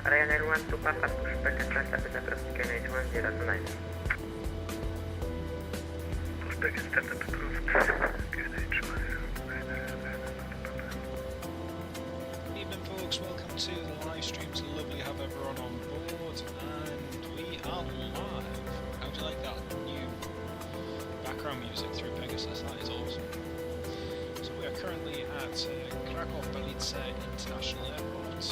Ryanair 1 to Papa, push back and start with approach QNH 1029. Push back and start up approved. QNH 1029. Evening folks, welcome to the live stream. It's lovely to have everyone on board, and we are live. How do you like that new background music through Pegasus? That is awesome. So we are currently at Krakow International Airport, and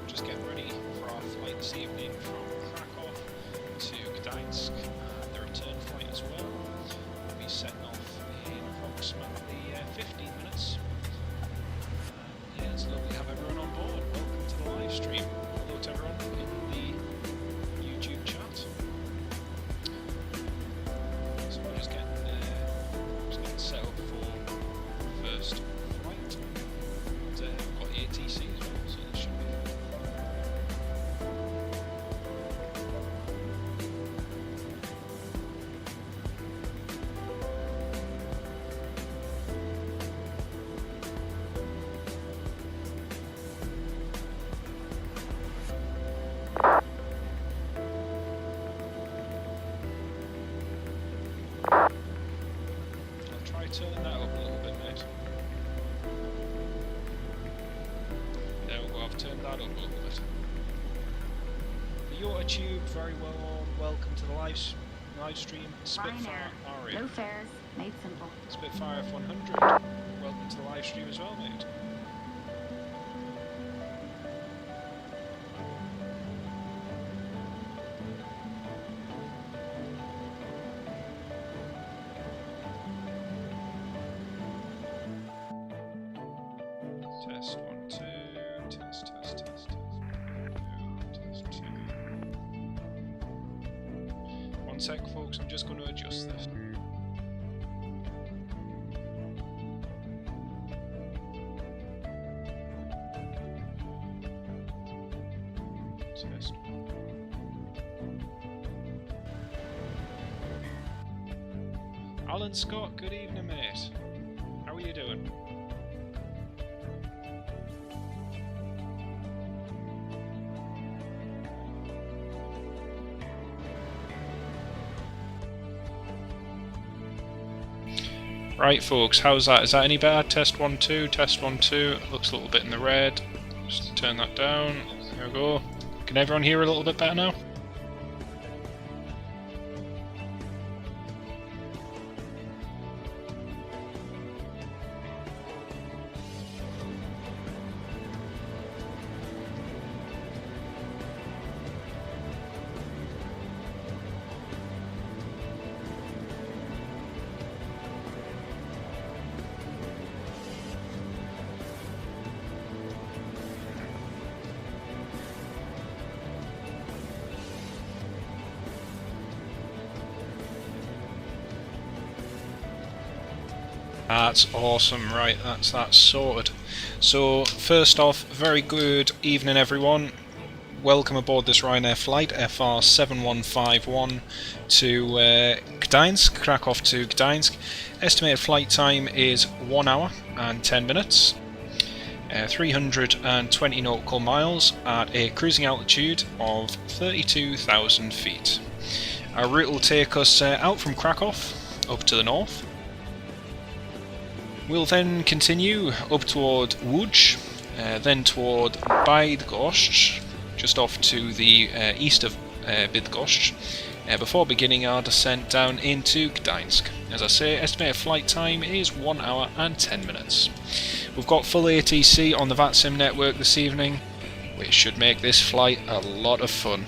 just getting ready for our flight this evening from Krakow to Gdansk, and the return flight as well. We'll be setting off in approximately 15 minutes. Yeah, it's lovely to have everyone on board. Welcome to the live stream. Hello to everyone in the YouTube chat. So we're just getting set up for first flight. And, we've got ATC as well, so this should be turning that up a little bit, mate. There we go, I've turned that up a little bit. The YouTube, very well, welcome to the live stream. Spitfire Ari. No fares, made simple. Spitfire F100, welcome to the live stream as well, mate. Test 1, 2, test 2. 1 sec, folks, I'm just going to adjust this. Test 1. Alan Scott, good evening, mate. How are you doing? Right folks, how's that? Is that any better? Test 1, 2, test 1, 2. It looks a little bit in the red. Just turn that down. There we go. Can everyone hear a little bit better now? That's awesome, right, that's that sorted. So, first off, very good evening everyone. Welcome aboard this Ryanair flight, FR7151 to Gdansk, Krakow to Gdansk. Estimated flight time is 1 hour and 10 minutes. 320 nautical miles at a cruising altitude of 32,000 feet. Our route will take us out from Krakow, up to the north. We'll then continue up toward Łódź, then toward Bydgoszcz, just off to the east of Bydgoszcz, before beginning our descent down into Gdansk. As I say, estimated flight time is 1 hour and 10 minutes. We've got full ATC on the VATSIM network this evening, which should make this flight a lot of fun.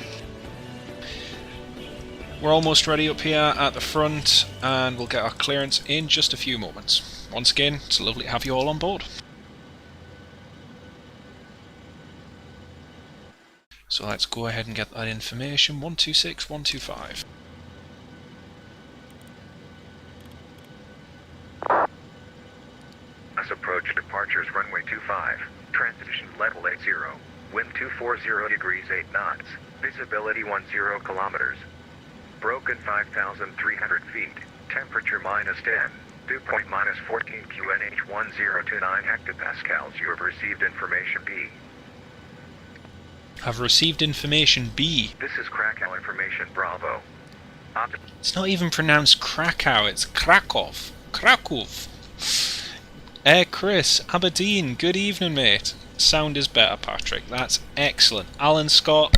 We're almost ready up here at the front, and we'll get our clearance in just a few moments. Once again, it's lovely to have you all on board. So let's go ahead and get that information. 126, 125. As approach departures runway 25, transition level 80, wind 240 degrees 8 knots, visibility 10 kilometers. Broken 5,300 feet, temperature -10. Dew point -14 QNH 1029 hectopascals. You have received information B. I've received information B. This is Krakow information Bravo. It's not even pronounced Krakow, it's Krakow. Krakow. Chris, Aberdeen, good evening, mate. Sound is better, Patrick. That's excellent. Alan Scott,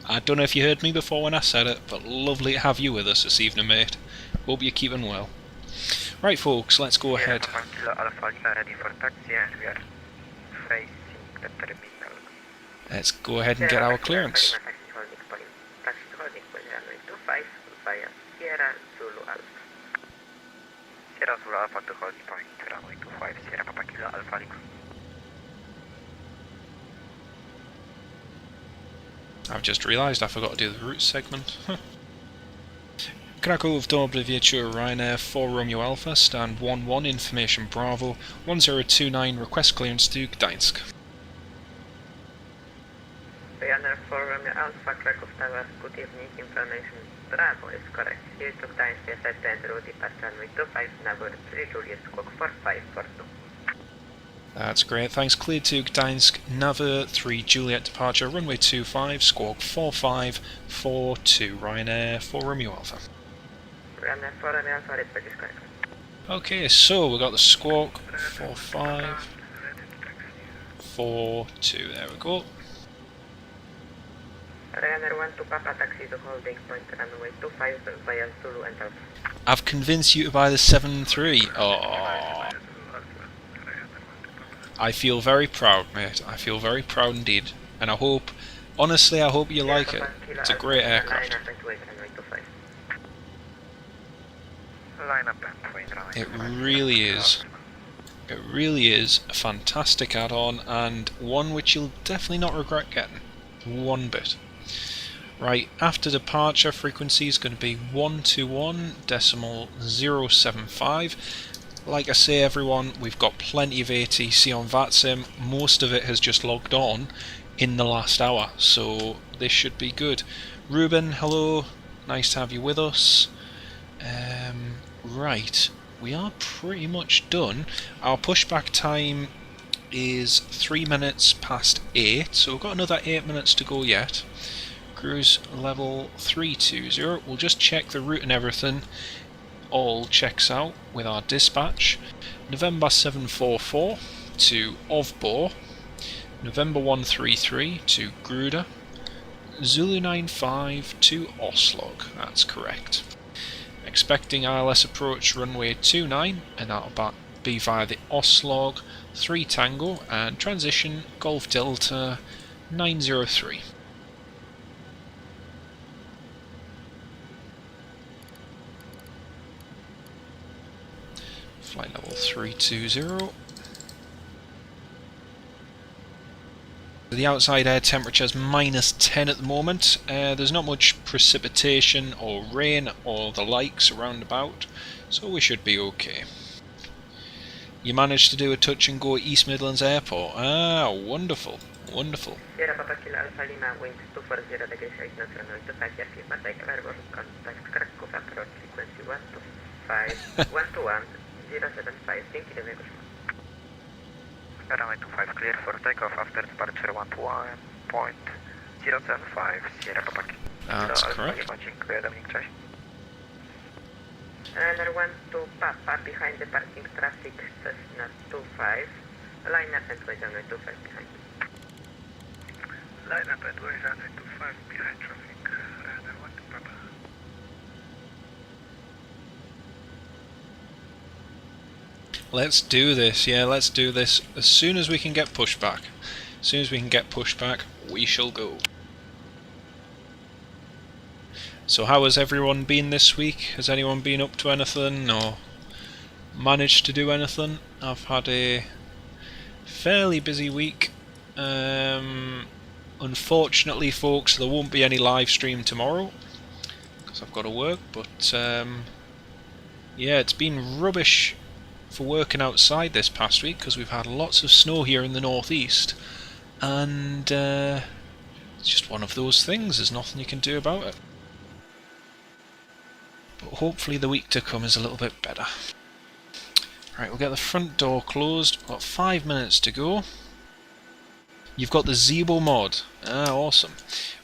I don't know if you heard me before when I said it, but lovely to have you with us this evening, mate. Hope you're keeping well. Right, folks, let's go ahead. Let's go ahead and get our clearance. I've just realised I forgot to do the route segment. Krakow, Dobroviečer, Ryanair, 4 Romeo Alpha, stand 1-1, information Bravo, 1029, request clearance to Gdansk. Ryanair 4 Romeo Alpha, Krakow Tower, good evening, information Bravo is correct. Here to Gdansk, set and route departure runway 25, number 3 Julius, squawk 4542. That's great, thanks. Cleared to Gdansk, Naver 3 Juliet departure, runway 25, squawk 4542, Ryanair 4 Romeo Alpha. Ryanair 4 Romeo Alpha, report is correct. Okay, so we got the squawk 4542, there we go. Ryanair 1 to Papa taxi to holding point runway 25 via Zulu and Alpha. I've convinced you to buy the 7-3. Oh, I feel very proud, mate. I feel very proud indeed. And I hope, honestly, I hope you like it. It's a great aircraft. It really is. It really is a fantastic add-on, and one which you'll definitely not regret getting. One bit. Right, after departure, frequency is going to be 121.075. Like I say, everyone, we've got plenty of ATC on VATSIM. Most of it has just logged on in the last hour, so this should be good. Ruben, hello. Nice to have you with us. Right, we are pretty much done. Our pushback time is 3 minutes past 8, so we've got another 8 minutes to go yet. Cruise level 320. We'll just check the route and everything. All checks out with our dispatch. November 744 to Ovbor, November 133 to Gruda, Zulu 95 to Oslog, that's correct. Expecting ILS approach runway 29, and that'll be via the Oslog 3 Tango and transition Golf Delta 903. Flight level 320. The outside air temperature is -10 at the moment. There's not much precipitation or rain or the likes around about, so we should be okay. You managed to do a touch and go at East Midlands Airport. Ah, wonderful, wonderful. Sierra Papa Kilo Alpha Lima, wind 240 degrees 8 knots, runway 25, Yafi, take available contact Krakow approach frequency 121.075, thank you, Domingos. Runway 25 clear for takeoff after departure 121.075, Sierra Papa Kilo. That's correct. Runner 1 to Papa behind the parking traffic, Cessna 25, line up and wait runway 25 behind. Line up and wait runway 25 behind traffic, Runner 1 to Papa. Let's do this, yeah, let's do this. As soon as we can get pushback. As soon as we can get pushback, we shall go. So how has everyone been this week? Has anyone been up to anything or managed to do anything? I've had a fairly busy week. Unfortunately, folks, there won't be any live stream tomorrow because I've got to work, but yeah, it's been rubbish for working outside this past week because we've had lots of snow here in the northeast, and it's just one of those things. There's nothing you can do about it. But hopefully the week to come is a little bit better. Right, we'll get the front door closed. Got 5 minutes to go. You've got the Zebo mod. Ah, awesome.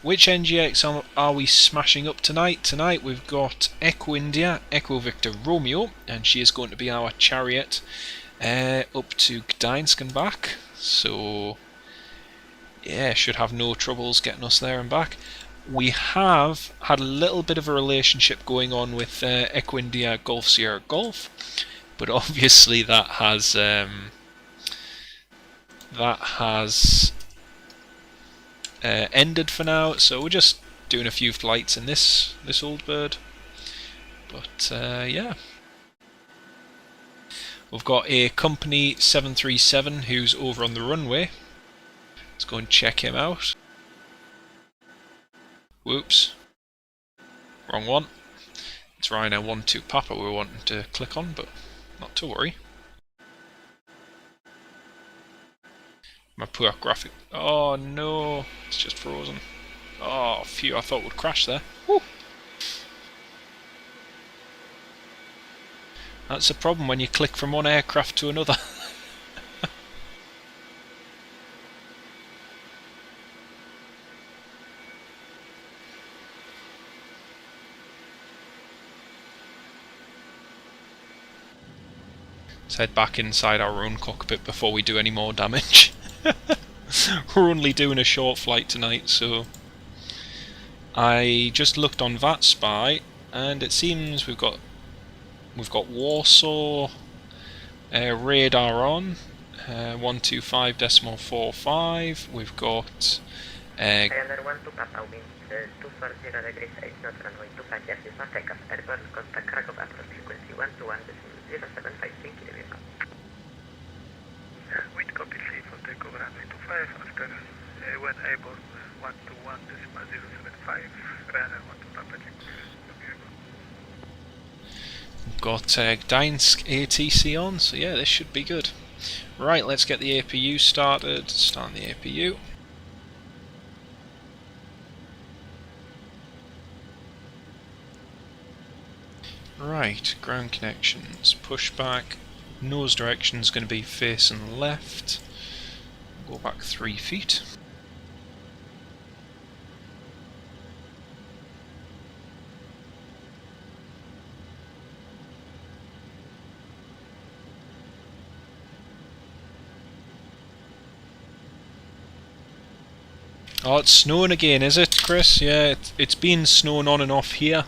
Which NGX are we smashing up tonight? Tonight we've got Echo India, Echo Victor Romeo, and she is going to be our chariot up to Gdansk and back. So, yeah, should have no troubles getting us there and back. We have had a little bit of a relationship going on with Echo India Golf Sierra Golf, but obviously that has ended for now, so we're just doing a few flights in this old bird. But yeah, we've got a company 737 who's over on the runway. Let's go and check him out. Whoops, wrong one. It's Ryanair 12 Papa we're wanting to click on, but not to worry. My poor graphic. Oh no, it's just frozen. Oh, phew, I thought it would crash there. Woo. That's the problem when you click from one aircraft to another. Let's head back inside our own cockpit before we do any more damage. We're only doing a short flight tonight, so I just looked on VATSpy and it seems we've got Warsaw radar on 125.45. We've got Ryanair 12 Papa wind 240 degrees 8 knots runway 25 yes is not takeoff. Airborne contact Krakow approach frequency 121.0753 km. Wind copy C for takeoff runway 25 after when able 121.075 Ryanair 12 Papa. We've got Gdansk ATC on, so yeah, this should be good. Right, let's get the APU started. Start the APU. Right, ground connections, pushback. Nose direction is going to be facing left. Go back 3 feet. Oh, it's snowing again, is it, Chris? Yeah, it's been snowing on and off here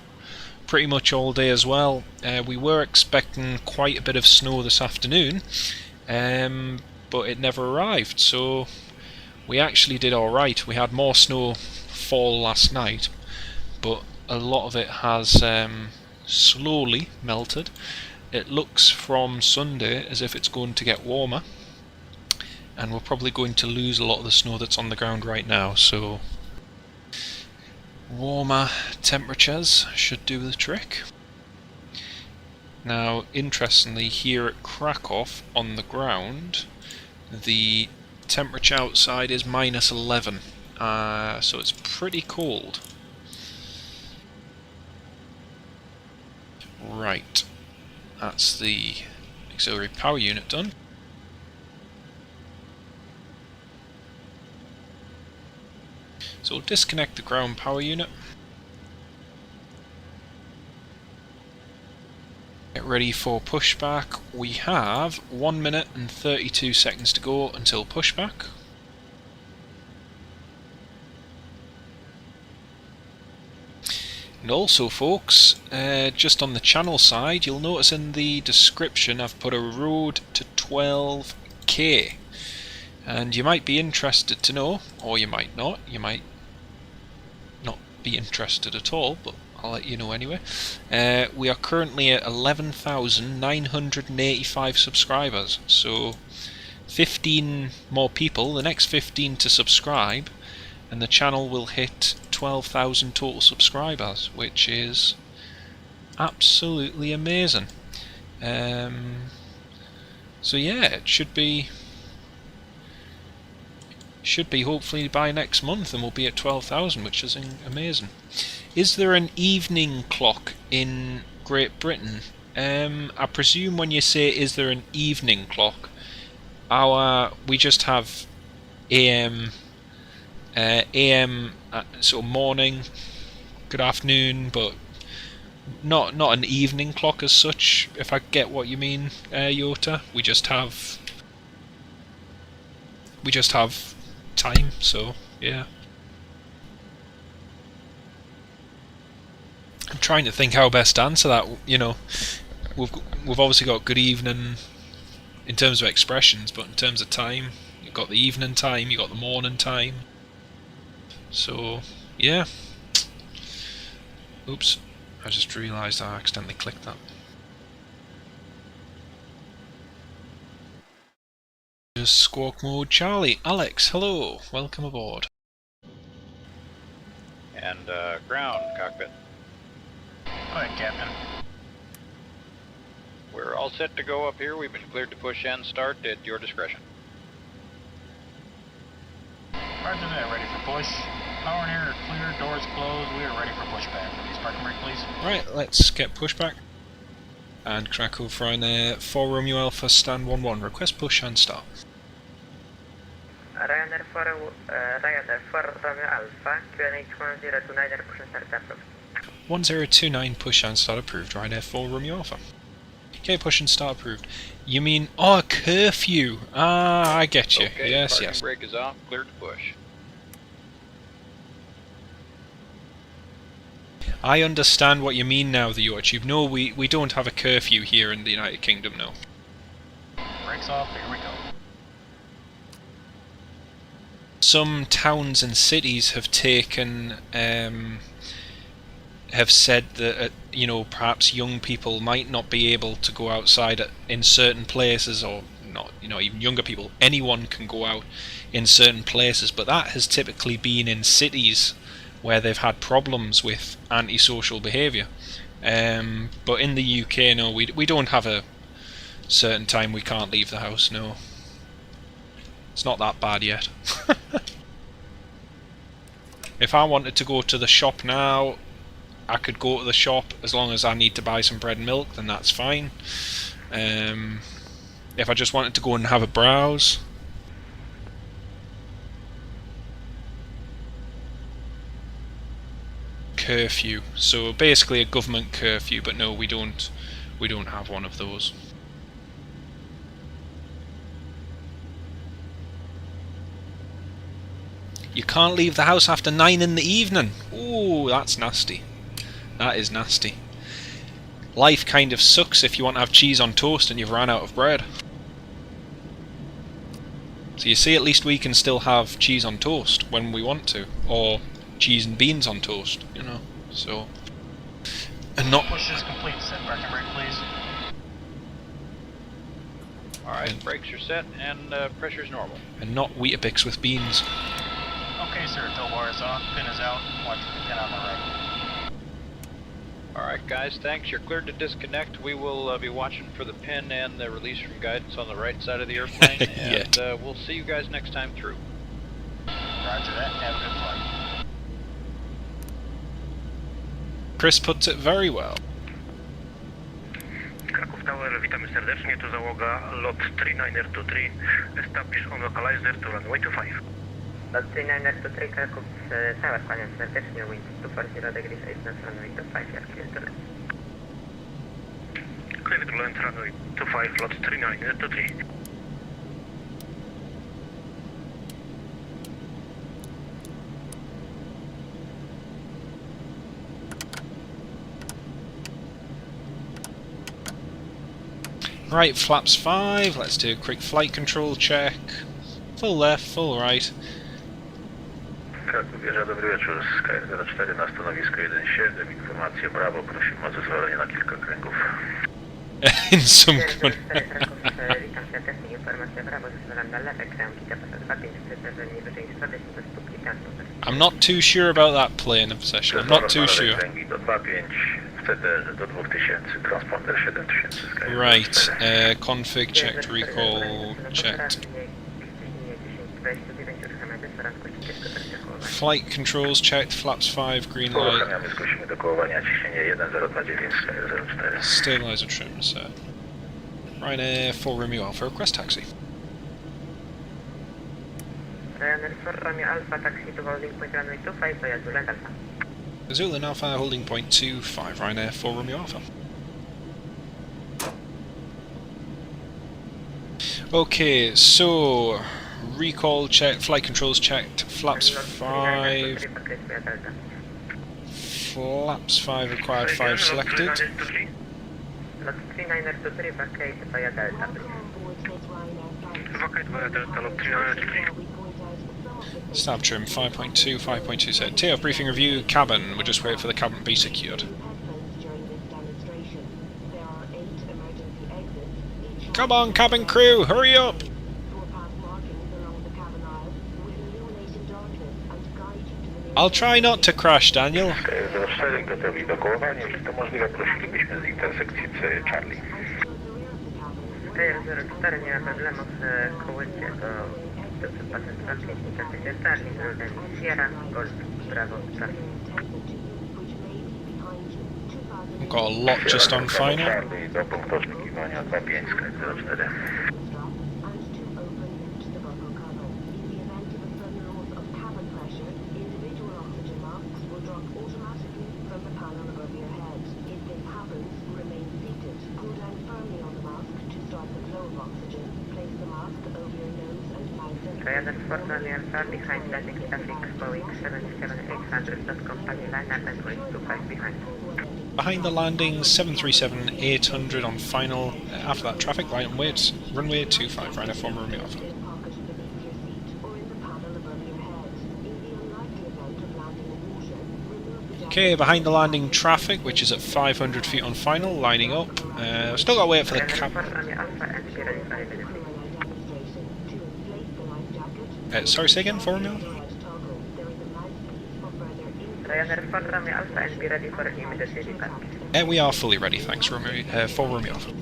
pretty much all day as well. We were expecting quite a bit of snow this afternoon, but it never arrived, so we actually did alright. We had more snow fall last night, but a lot of it has slowly melted. It looks from Sunday as if it's going to get warmer, and we're probably going to lose a lot of the snow that's on the ground right now, so warmer temperatures should do the trick. Now, interestingly, here at Krakow on the ground, the temperature outside is -11, so it's pretty cold. Right, that's the auxiliary power unit done. So we'll disconnect the ground power unit. Get ready for pushback. We have 1 minute and 32 seconds to go until pushback. And also, folks, just on the channel side, you'll notice in the description I've put a road to 12k. And you might be interested to know, or you might not, you might not be interested at all, but I'll let you know anyway. We are currently at 11,985 subscribers, so 15 more people, the next 15 to subscribe, and the channel will hit 12,000 total subscribers, which is absolutely amazing. So yeah, it should be hopefully by next month, and we'll be at 12,000, which is amazing. Is there an evening clock in Great Britain? I presume when you say is there an evening clock, we just have AM, sort of morning, good afternoon, but not an evening clock as such, if I get what you mean, Yota. We just have time, so yeah. I'm trying to think how best to answer that. You know, we've obviously got good evening in terms of expressions, but in terms of time, you've got the evening time, you've got the morning time. So yeah. Oops, I just realised I accidentally clicked that. Just squawk mode Charlie. Alex, hello, welcome aboard. And ground cockpit. Go ahead, Captain. We're all set to go up here. We've been cleared to push and start at your discretion. Roger that, ready for push. Power and air are clear, doors closed. We are ready for pushback. Release parking brake, please. Right, let's get pushback. And Krakow Ryanair 4 Romeo Alpha stand 1-1. Request push and start. Ryanair 4 Romeo Alpha, QNH 1029, push and start approved. 1029 push and start approved. Ryanair 4 Romeo Alpha. Okay, push and start approved. You mean, oh, curfew. Ah, I get you. Okay, yes, parking yes. brake is off, cleared to push. I understand what you mean now, the Yorkshire. No, we don't have a curfew here in the United Kingdom, no. Brakes off, here we go. Some towns and cities have taken, have said that, you know, perhaps young people might not be able to go outside in certain places, or not, you know, even younger people. Anyone can go out in certain places, but that has typically been in cities where they've had problems with antisocial behaviour. But in the UK, no, we don't have a certain time we can't leave the house, no. It's not that bad yet. If I wanted to go to the shop now, I could go to the shop as long as I need to buy some bread and milk, then that's fine. If I just wanted to go and have a browse, curfew. So basically a government curfew, but no, we don't have one of those. You can't leave the house after 9 in the evening. Ooh, that's nasty. That is nasty. Life kind of sucks if you want to have cheese on toast and you've ran out of bread. So you see, at least we can still have cheese on toast when we want to, or cheese and beans on toast, you know. So, and not Push is complete. Set parking brake, please. Alright, brakes are set and pressure's normal. and not Weetabix with beans. Okay, sir. Tow bar is off. Pin is out. Watch for the pin on the right. Alright guys, thanks. You're cleared to disconnect. We will be watching for the pin and the release from guidance on the right side of the airplane. And we'll see you guys next time through. Roger that. Have a good flight. Chris puts it very well. Kraków Tower, witamy serdecznie, tu załoga lot 3923, establish on localizer to runway 25. Lot 3923 Kraków Tower, kłaniam serdecznie, wind 240 degrees 8 knots, runway 25, jak clear to land. Clear to land, runway 25, lot 3923. Right, flaps 5, let's do a quick flight control check. Full left, full right. Kraków wieża, dobry wieczór, Sky 04 na stanowisko 17, informacje brawo, prosimy o zezwolenie na kilka kręgów. In some Witam serdecznie, informacja brawo, zezwalam na lewe kręgi, zapasa 25, przeciążenie wyżej 110 stóp i transport. I'm not too sure about that plane obsession, I'm not too sure. Kręgi do 2.5, wtedy do 2000, transponder 7000, Sky Right, config checked, recall checked. Flight controls checked, flaps 5, green light. Uruchamiamy, zgłosimy do kołowania, ciśnienie 1029, Sky 04. Stabilizer trim set. Ryanair 4 Romeo Alpha, request taxi. Ryanair 4 Romeo Alpha, taxi to holding point runway 25, dojazd do Land Alpha. Zulu Alpha holding point 25, Ryanair 4 Romeo Alpha. Okay, so recall checked, flight controls checked, flaps 5, flaps 5 required 5 selected. Lot 3923, vacate via Delta, please. Vacate via Delta, lot 3923. Stab trim 5.2, 5.2 set. Takeoff briefing review, cabin. We'll just wait for the cabin to be secured. Come on, cabin crew, hurry up! I'll try not to crash, Daniel. Ryanair 04, nie ma problemów z kołycie do pacjent transmitnika Starling, Rolden Sierra, Golf, Bravo, Charlie. We've got a lot just on final. Ryanair 4 Romeo Alpha, behind landing traffic, Boeing 73800, not company liner, and wait 25 behind. Behind the landing, 737-800 on final. After that, traffic line and wait, runway 25, Ryanair 4 Romeo Alpha. Okay, behind the landing traffic, which is at 500 feet on final, lining up. Still got to wait for the cabin. Sorry, say again, 4 Romeo? Ryanair 4 Romeo Alpha and be ready for immediate departure. We are fully ready, thanks, 4 Romeo Alpha.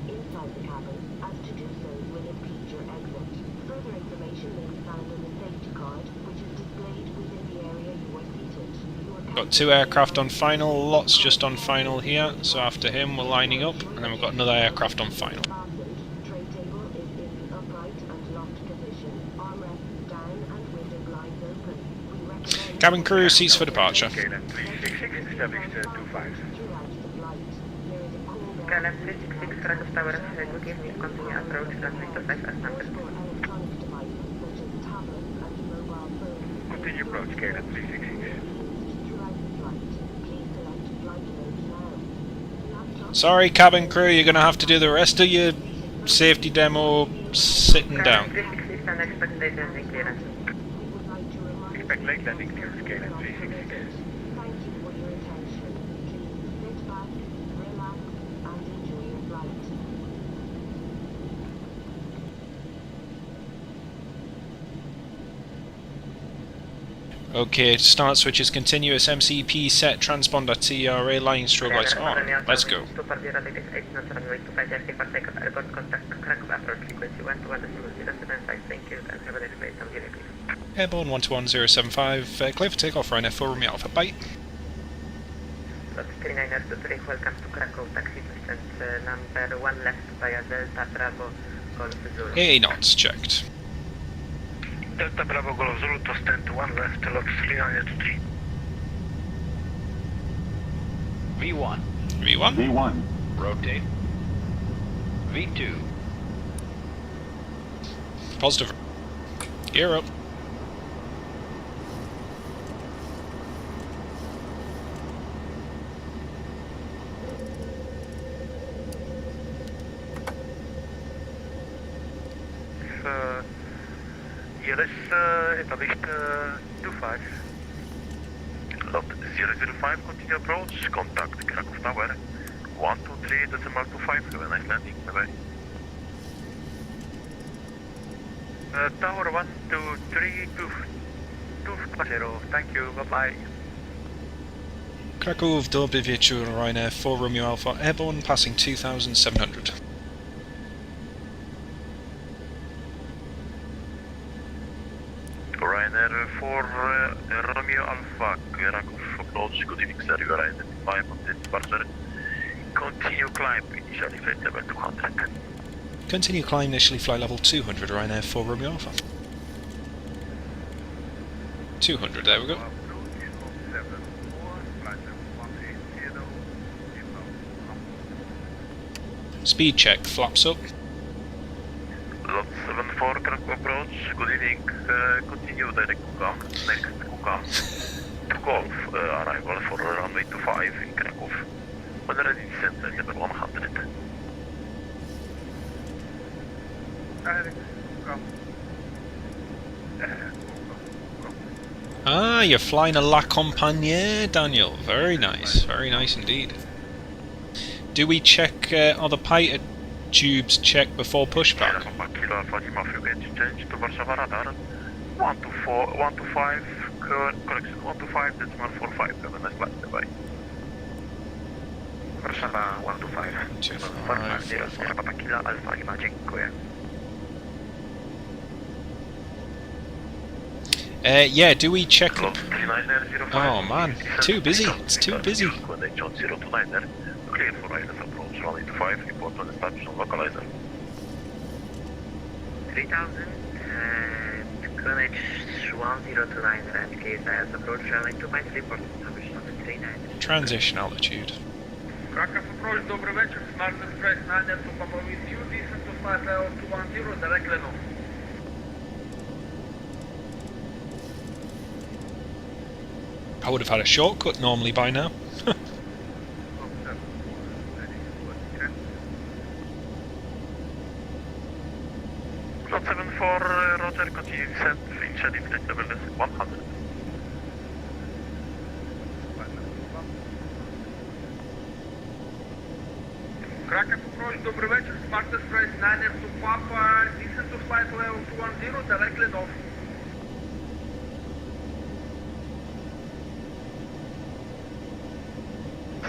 Got 2 aircraft on final, lots just on final here, so after him we're lining up, and then we've got another aircraft on final. Cabin crew, seats for departure. KLM 366, established 25. KLM 366, Krakow Tower, good evening, continue approach, runway 25 as number 2. Continue approach, KLM 366. Sorry, cabin crew, you're going to have to do the rest of your safety demo sitting down. KLM 360, stand expect late landing clearance. Expect late landing clearance, KLM 366. Okay, start switch is continuous, MCP set, transponder TRA, line strobe lights on. Let's go. Airborne 121075, clear for takeoff, Ryanair 4 Romeo Alpha, bye. Lot 3923, welcome to Krakow, taxi distance number 1 left via Delta Bravo, Golf Zulu. 8 knots, checked. Delta Bravo Golf Zulu to stand 1 left, lot 3923. V1. V1? V1. Rotate. V2. Positive. Gear up. ELS established 25. Lot 005, continue approach, contact Krakow Tower, 123.25, have a nice landing, bye bye. Tower 123.250, thank you, bye bye. Krakow, dobry wieczór, Ryanair 4 Romeo Alpha, airborne, passing 2700. Ryanair 4 Romeo Alpha, Krakow approach, good evening sir, you are identified on the departure. Continue climb, initially flight level 200. Continue climb, initially flight level 200, Ryanair 4 Romeo Alpha. 200, there we go. Speed check, flaps up. Lot 74, Krakow approach, good evening, continue direct Kuka, next Kuka, to Golf, arrival for runway 25 in Krakow, when ready descent at level 100. Ah, you're flying a La Compagnie, Daniel. Very nice indeed. Do we check, are the Piter tubes checked before pushback? Kilo Alpha Lima, frequency change to Warsaw radar, 125, correction, 125, decimal 45, have a nice flight, bye-bye. Warszawa 125. 450, Papa Kilo Alpha Lima, dziękuję. Yeah, do we check Close 3905. Oh man, too busy. It's too busy. Connection 029er. Clear for wireless approach 185. Report on establishment localizer. 3000 and Greenwich 1029 and clear wireless approach runway 25. Report establishment 39. Transition altitude. Krakow approach, dobry wieczór. Smartness Express 9 to Papa with you. Descent to 5L210, direct Leno. I would have had a shortcut normally by now. Lot 74, Roger, continue descent, initially flight level 100. Krakow approach, dobry wieczór. Smartness Express 9 to Papa. Descent to flight level 210, direct Leno.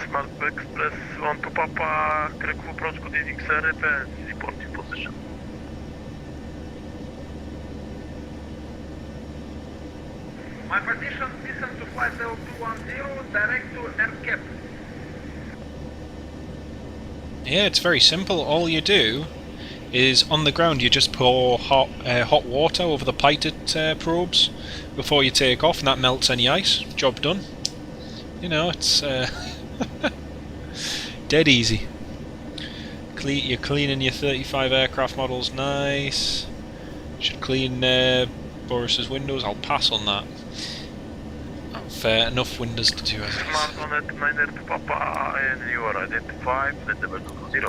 Smart Express 1 to Papa, Krakow approach, good evening, sir, reporting position. My position, descent to flight level 210, direct to AirCap. Yeah, it's very simple. All you do is on the ground you just pour hot water over the Piter probes before you take off, and that melts any ice. Job done. You know, it's dead easy. You're cleaning your 35 aircraft models, nice. Should clean Boris's windows. I'll pass on that. I've enough windows to do as it is. Smart on it, 9 to Papa, and you are identified, flight level 20.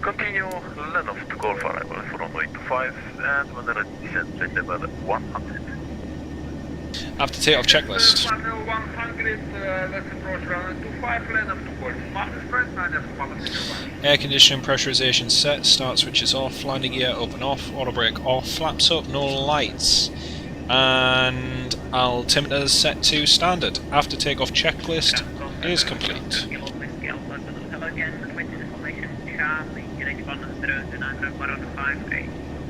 Continue Lenoff to Golf arrival for runway 25, and when ready descent, flight level 100. I have to take off checklist. 100, let's approach runway 25, Lenoff to Golf. Smartness Express 9 to Papa. Air conditioning pressurization set, start switches off, landing gear open off, auto brake off, flaps up, no lights. And altimeter set to standard. After takeoff checklist is complete.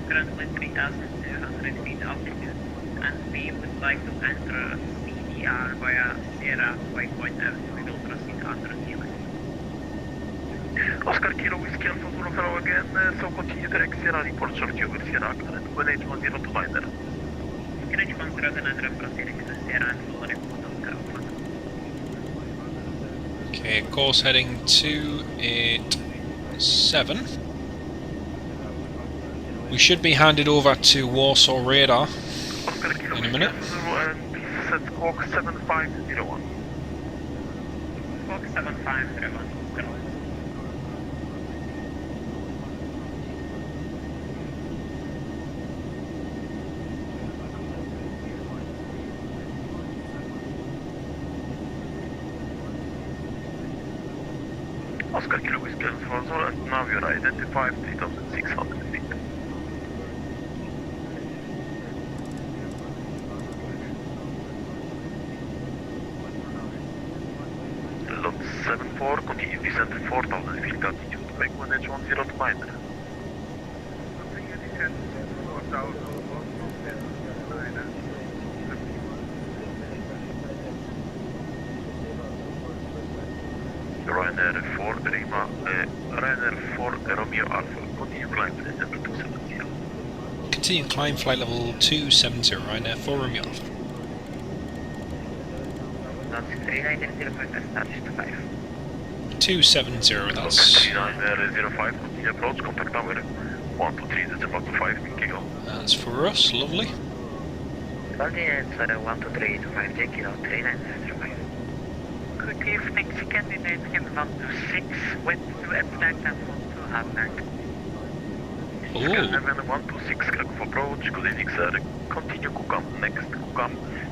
Currently 3,200 feet altitude, and we would like to enter CDR via Sierra Waypoint Avenue. We will proceed under ceiling. Oscar Kilo Whiskey Alpha Zulu Hello again, so continue direct Sierra report short over Sierra Accident 1H1029er. Greenwich 1029 proceeding to Sierra and full report on Krakow. Okay, course heading 287. We should be handed over to Warsaw Radar in a minute. And set Squawk 7501. Squawk 7501. Oscar Kilo Whiskey Alpha Zulu, and now you are identified 3,600 feet. Lot 74, continue descent 4,000 feet altitude, make 1H1029er. Continue descent 4,000 Ryanair 4 Romeo Alpha, continue climb flight level 270. Continue climb flight level 270, Ryanair 4 Romeo Alpha. Gdansk 3905, established 5. 270, that's... 3905, continue approach, contact tower. 123, that's about 5 kilo. That's for us, lovely. Coordinates 123 to 5 J kilo 3905. Good evening, candidate in 126, went to attack platform 2 Hamburg. Oh, 126, Krakow approach, good evening sir. Continue Kukam, next Kukam,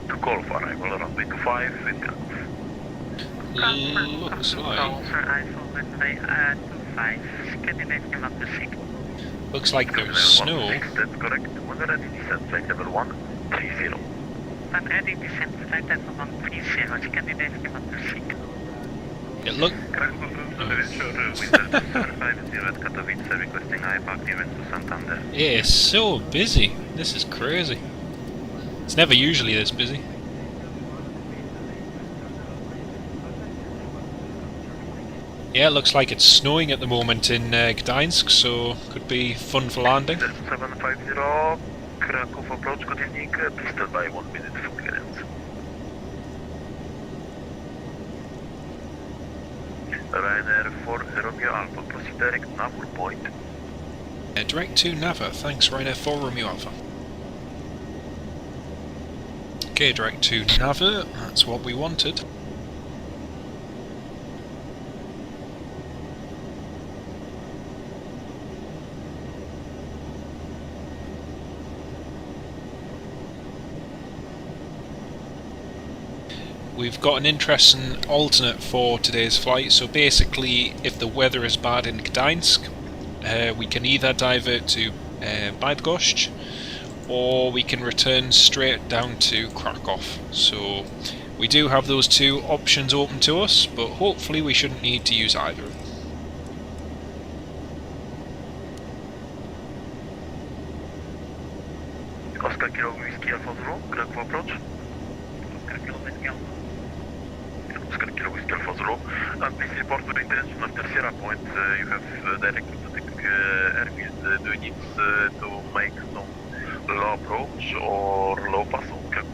to call for arrival runway 25 in Krakow. looks like... Looks like there's snow. That's correct. When ready, descent flight level 130. When ready, descent flight level 130, candidate 126. It look... Yeah, it's so busy. This is crazy. It's never usually this busy. Yeah, it looks like it's snowing at the moment in Gdansk, so could be fun for landing. 750, Krakow approach, good evening, please stand by 1 minute for clearance. Ryanair 4 Romeo Alpha, proceed direct Naval Point. Direct to Nava, thanks Ryanair 4 Romeo Alpha. Okay, direct to Nava, that's what we wanted. We've got an interesting alternate for today's flight, so basically if the weather is bad in Gdansk, we can either divert to Bydgoszcz or we can return straight down to Krakow. So we do have those two options open to us, but hopefully we shouldn't need to use either. Oscar Kilo Whiskey Alpha Zero, Krakow approach. Oscar Kilo Whiskey Alpha Zero. Please report to the intention of Tercera Point. You have directed to the airfield. Do you need to make some low approach or low pass on Krakow?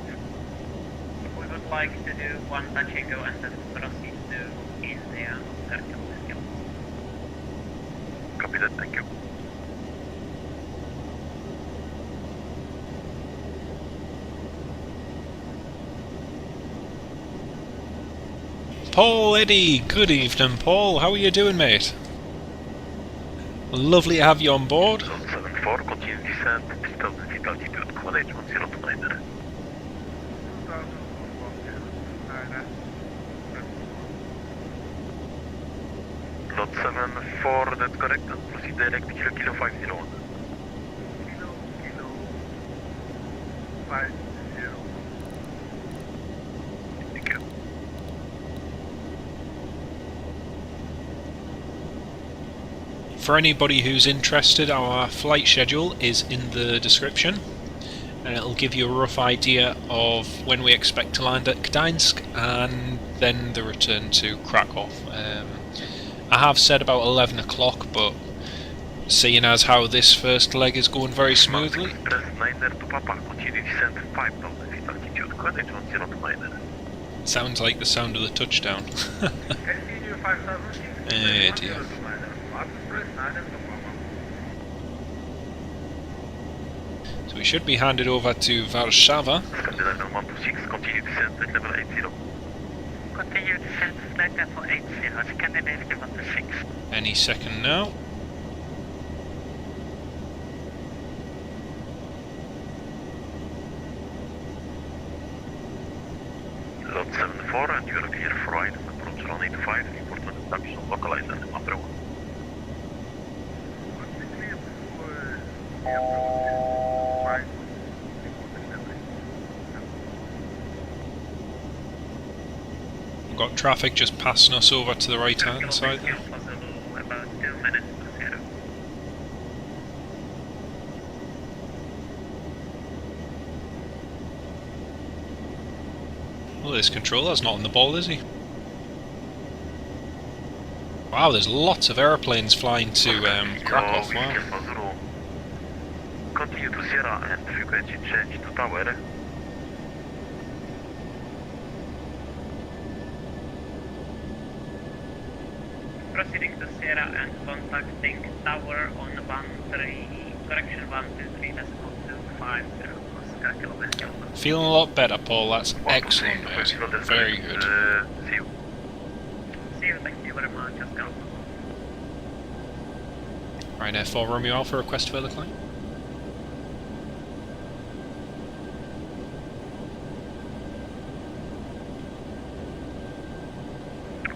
We would like to do one Pacheco and then proceed to India. Copy that, thank you. Paul Eddy, good evening Paul, how are you doing mate? Lovely to have you on board. 74, continue descent, 3000 feet altitude, coordinate 1029. Lot 74, that's correct, and proceed direct Kilo Kilo 501. Kilo 50. Thank you. For anybody who's interested, our flight schedule is in the description and it'll give you a rough idea of when we expect to land at Gdansk and then the return to Krakow. I have said about 11 o'clock, but seeing as how this first leg is going very smoothly... Sounds like the sound of the touchdown. Eh dear. So we should be handed over to Warszawa. Continue descent at level 80. Continue descent flight level 80, candidate 126. Any second now. Lot 74, and you're clear for right approach runway 85, important instruction localizer number 1. We've got traffic just passing us over to the right hand side there. About 2 minutes to 0. Well, this controller's not on the ball, is he? Wow, there's lots of airplanes flying to Krakow. Wow. Continue to Sierra and frequency change to tower. proceeding to Sierra and contacting tower on 123.25 Oscar kilometer. Feeling a lot better, Paul. That's excellent, mate. Very good. See you. See you, thank you very much, Oscar. Ryanair 4 Romeo Alpha, request further climb.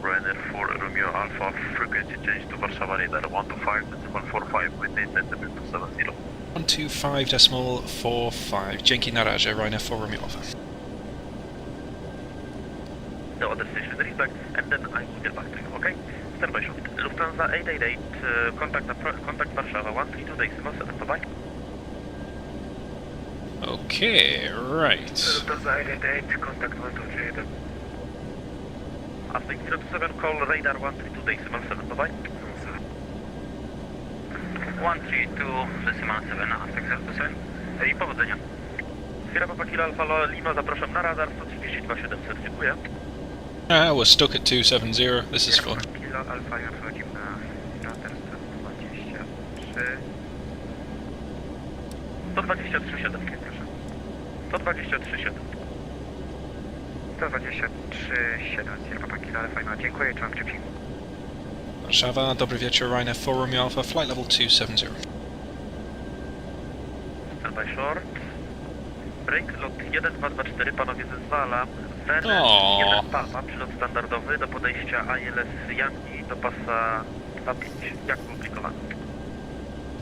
Ryanair 4 Romeo Alpha, frequency change to Warszawa radar 125.45 with date to 70. 125.45. Dzięki na razie, Ryanair 4 Romeo Alpha. The other station respect, and then I will get back to you, okay? Standby shot. Lufthansa 888, contact Warszawa 132.7, bye-bye. Okay, right. Lufthansa 888, contact 123. Aspect 027, call radar 132.7, bye-bye. 132.7, aspect 027. I powodzenia. Sierra Papa Kilo Alfa Lima, zapraszam na radar 132.700, dziękuję. We're stuck at 270, this is fun. Kilo Alfa, ja wchodzimy na radar 123.7, proszę. 123.7. 123.7, Sierra Papa Kilo Alfa Lima, dziękuję, trzymam kciuki. Warszawa, dobry wieczór, Ryanair 4 Romeo Alpha, flight level 270. Standby short. Break, lot 1224, panowie zezwalam. Wenes 1 Papa, przylot standardowy do podejścia ILS Janki do pasa 25, jak publikowano.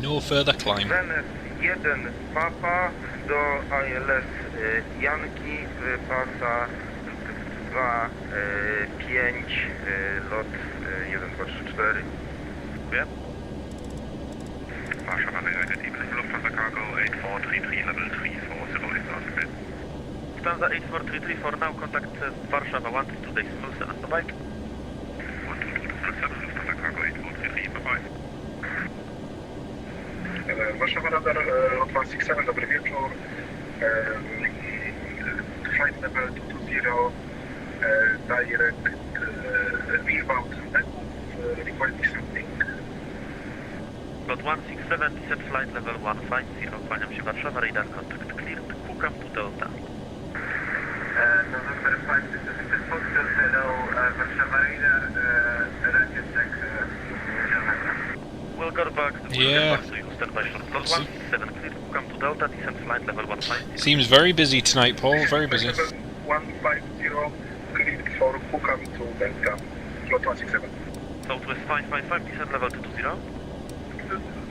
No further climb. Wenes 1 Papa do ILS Janki z pasa 25, lot 1234. Dziękuję. Warszawa United Evening, Lufthansa Cargo 8433 level 340 is asked. Lufthansa 8433 for now, contact Warszawa 132.7, bye-bye. 122.7, Lufthansa Cargo 8433, bye-bye. Warszawa Radar, lot 167, dobry wieczór. Flight level 220, direct inbound requesting something. Lot 167, descent flight level 150, kłaniam się Warszawa, radar contact cleared, Kukam to Delta. November 5, this is Foxtrot, hello, Warszawa radar, radio check, we'll go back to you, standby short. Lot 167, cleared, Kukam to Delta, descent flight level 150. Seems very busy tonight, Paul, very busy. 150, cleared for Kukam to Delta, lot 167. Southwest 555, descent level 220.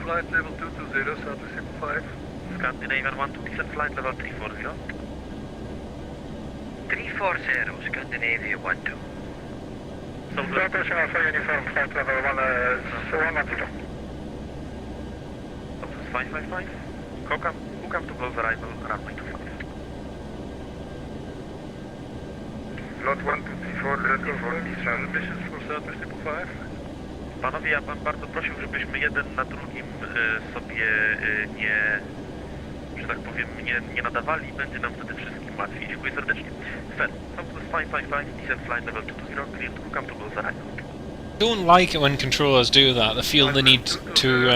Flight level 220, Southwest 5. Scandinavian 12, descent flight level 340. 340, Scandinavia 12. Southwest Alpha Uniform, flight level 110. Southwest 555, Kukam to close arrival, runway 25. Lot 1234, ready for descent. Ambitions for Southwest 5. Panowie, ja bym bardzo prosił, żebyśmy jeden na drugim sobie że tak powiem, nie nadawali, będzie nam wtedy wszystkim łatwiej. Dziękuję serdecznie. Fair. Southwest 555, descent flight level 220, clear to Kukam to close arrival. I don't like it when controllers do that. They feel the need to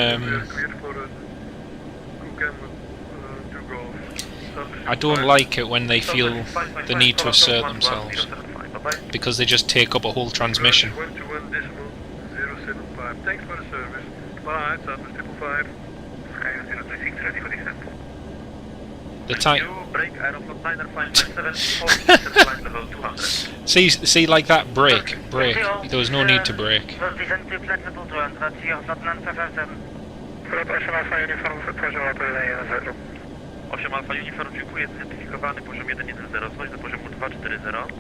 I don't like it when they feel the need to assert themselves, because they just take up a whole transmission. Thanks for the service. Bye, Southwest 5. Sky 026, ready for descent. The time. Break, Aeroflot 9557, flight level 200. See, like that, brake. There was no need to brake. Descent to flight level 200, not 957. 8 Alpha Uniform, poziom lotu 110. 8 Alpha Uniform, dziękuję, zidentyfikowany poziom 110, coś do poziomu 240.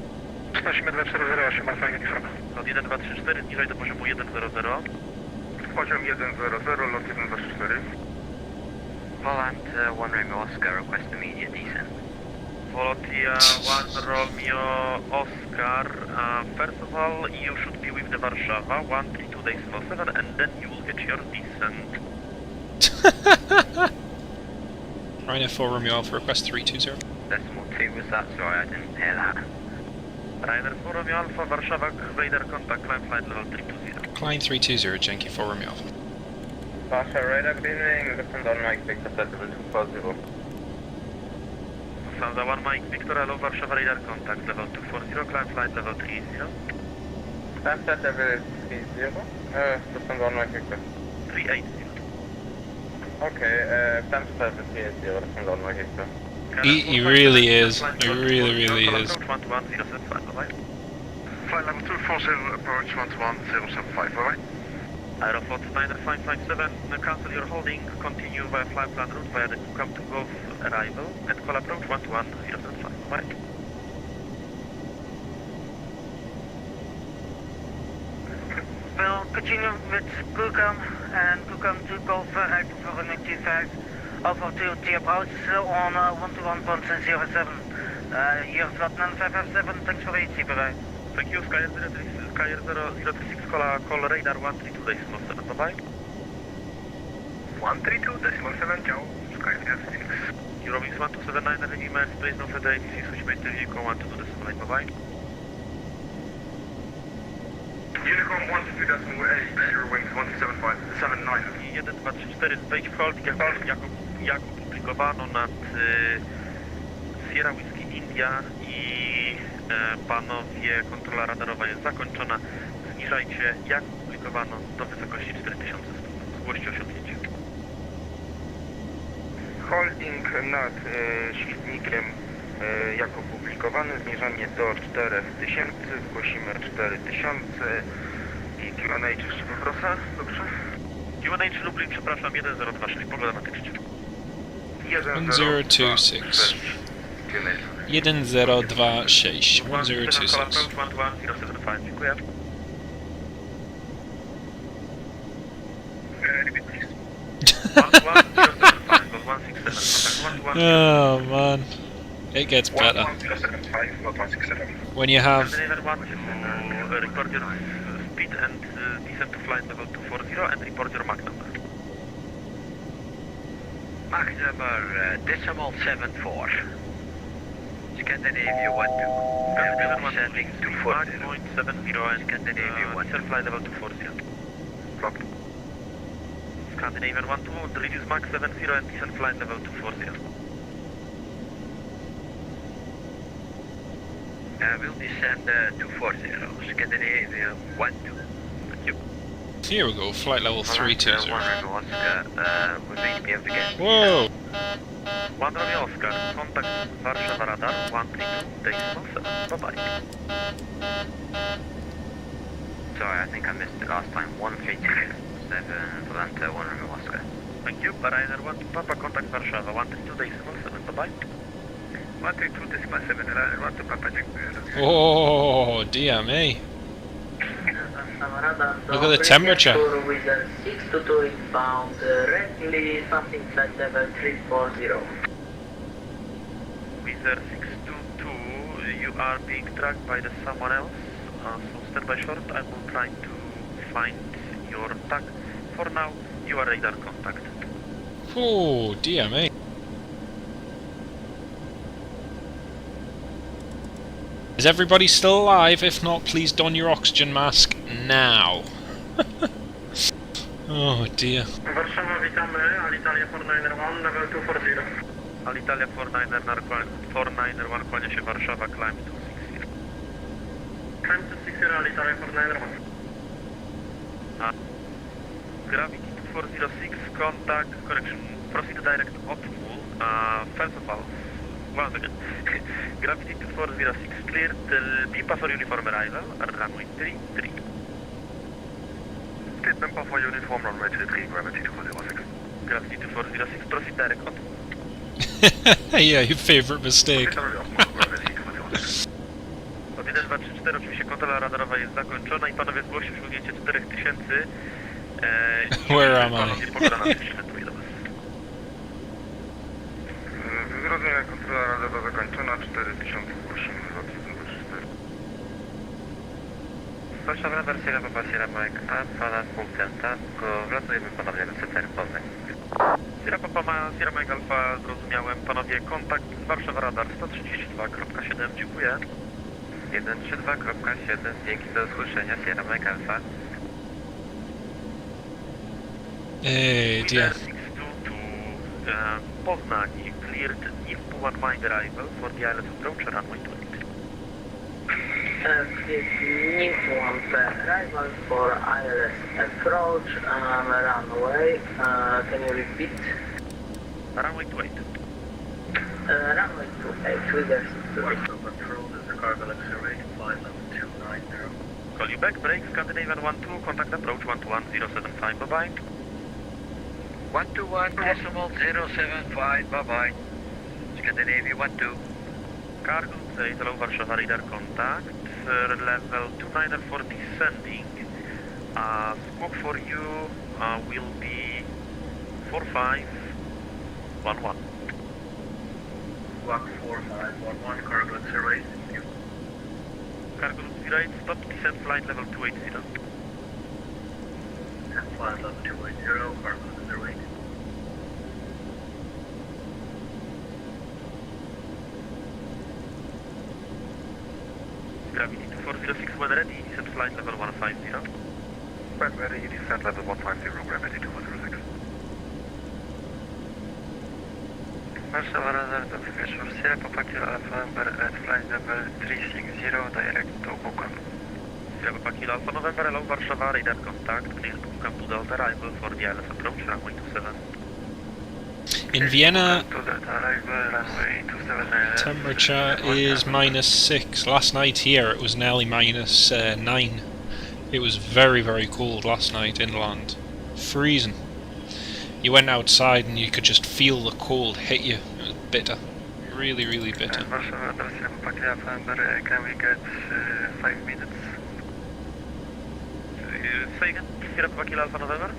Przenosimy 240, 8 Alpha Uniform. Lot 1234, zniżaj do poziomu 100. Poziom 100, lot 1234. Volant 1 Romeo Oscar, request immediate descent. Volotia 1 Romeo Oscar, first of all, you should be with the Warszawa 132.7, and then you will get your descent. Ryanair 4 Romeo Alpha, request 320. Decimal 2 was that? Sorry, I didn't hear that. Ryanair 4 Romeo Alpha, Warszawa, radar contact, climb flight level 320. Climb 320, dzięki for Romeo. Pasha radar, good evening, descend on Mike Victor 7240. Sound 1 Mike Victor, hello, Warszawa radar contact, level 240, climb flight level 30. Stansted level 30, descend on Mike Victor. 380. Okay, Stansted level 30, descend on Mike Victor. He really is. He really is. Approach 11075, bye-bye. Flight level 240, approach 11075, bye-bye. Aeroflot Steiner 557, cancel your holding, continue via flight plan route via the Krakow to Golf arrival, and call approach 11075, bye. We'll continue with Krakow and Krakow to Golf arrival for runway 25. Over to approach on 121.07. Here's flight 9557, thanks for AT, bye-bye. Thank you, Skyer 036, call radar 132.7, bye-bye. 132.7, ciao. Sky 36. Eurowings 1279, heavy miles, please no further ATC, switch main to Unicorn 122.8, bye-bye. Unicorn 122.8, Eurowings 1275, 79. 1, 2, 3, 4, wejdź w hold, jak opublikowano nad Sierra Whiskey India i panowie, kontrola radarowa jest zakończona. Zniżajcie, jak opublikowano, do wysokości 4100 stóp. Zgłoście osiągnięcie. Holding nad świetnikiem jak opublikowany, zniżanie do 4000, zgłosimy 4000 i Q&A jeszcze poproszę, dobrze? Q&A Lublin, przepraszam, 1026, pogoda na tekście. 1026. 1026. 1026. Dziękuję. Oh man, it gets better when you have. Record your speed and descend to flight level 240 and report your Mach number. Mach number decimal 74. Scandinavia 12. Descending 240. 0.70 and Scandinavia 12. descend flight level 240. Blocked. Scandinavian 12, reduce Mach 70 and descend flight level 240. We'll descend 240. Scandinavia 12. Thank you. Here we go, flight level 320. Whoa! Whoa! 1 Romeo Oscar, contact Warszawa radar 132.7, bye-bye. Sorry, I think I missed it last time. 132.7, Volanta, 1 Romeo Oscar. Thank you, Ryder 1 to Papa, contact Warszawa 132.7, bye-bye. 132.7, Ryder 1 to Papa, dziękuję. Oh, dear me. Look at the temperature. With a 622 inbound, rapidly passing flight level 340. Wizard 622, you are being tracked by someone else, so stand by short. I will try to find your tag. For now, you are radar contact. Oh, dear me. Is everybody still alive? If not, please don your oxygen mask now. Oh dear. Warszawa, witamy, Alitalia 491, level 240. Alitalia 491 kłania się Warszawa, climb 260. Climb 260, Alitalia 491. Gravity 2406, contact, correction, proceed direct optimal, first of all, once again. Gravity 2406 cleared, BIPA for uniform arrival, runway 33. BIPA for uniform runway 33, gravity 2406. Gravity 2406, proceed direct optimal. Yeah, your favourite mistake. Od 1, 2, 3, 4, oczywiście kontrola radarowa jest zakończona i panowie zgłosi osiągnięcie 4000. Where am I? Pogoda na tekście do was. Zrozumiała, kontrola radarowa zakończona, 4000 zgłosimy, 2024. Warszawa, wersja Papa Sierra Mike, Alfa nad punktem Tasko, wlatujemy ponownie do CTR Poznań. Sierra Papa, Sierra Mike Alfa, zrozumiałem. Panowie, kontakt Warszawa Radar 132.7, dziękuję. 132.7, dzięki za usłyszenia, Sierra Mike Alfa. Dear. 62 to Poznań, cleared Niv1 mind arrival for the island approach, runway 28. Niv1 arrival for ILS approach, runway, can you repeat? Runway 28. Runway 28, Wizard 62. Control, this is cargo accelerate, flight level 290. Call you back, break, Scandinavian 12, contact approach 121.075, bye-bye. 121.075, bye-bye. Scandinavia 12. Cargo, say hello, Warszawa radar contact, level 29 for descending. Squawk for you will be 4511. Squawk 4511, cargo accelerate. Cargo right, stop descent flight level 280. And flight level 280, cargo accelerate. Gravity 2406 when ready, descent flight level 150. When ready, descent level 150, gravity 2106. Warszawa radar, dobry wieczór, Sierra Papa Kilo Alpha November at flight level 360 direct to Bukon. Sierra Papa Kilo Alpha November, hello, Warszawa radar contact, clear to come to Delta arrival for the ILS approach, runway 27. In Vienna, To Delta arrival, runway 27. temperature is -6. Last night here it was nearly -9. It was very, very cold last night inland. Freezing. You went outside and you could just feel the cold hit you. It was bitter. Really, really bitter. Warszawa radar, Sierra Papa Kilo Alpha November, can we get 5 minutes? Say again, Sierra Papa Kilo Alpha November?